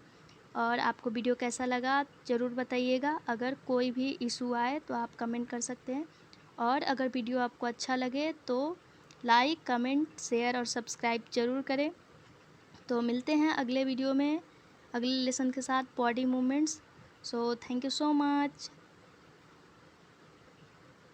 और आपको वीडियो कैसा लगा ज़रूर बताइएगा, अगर कोई भी इशू आए तो आप कमेंट कर सकते हैं। और अगर वीडियो आपको अच्छा लगे तो लाइक, कमेंट, शेयर और सब्सक्राइब ज़रूर करें। तो मिलते हैं अगले वीडियो में अगले लेसन के साथ, body movements. So thank you so much.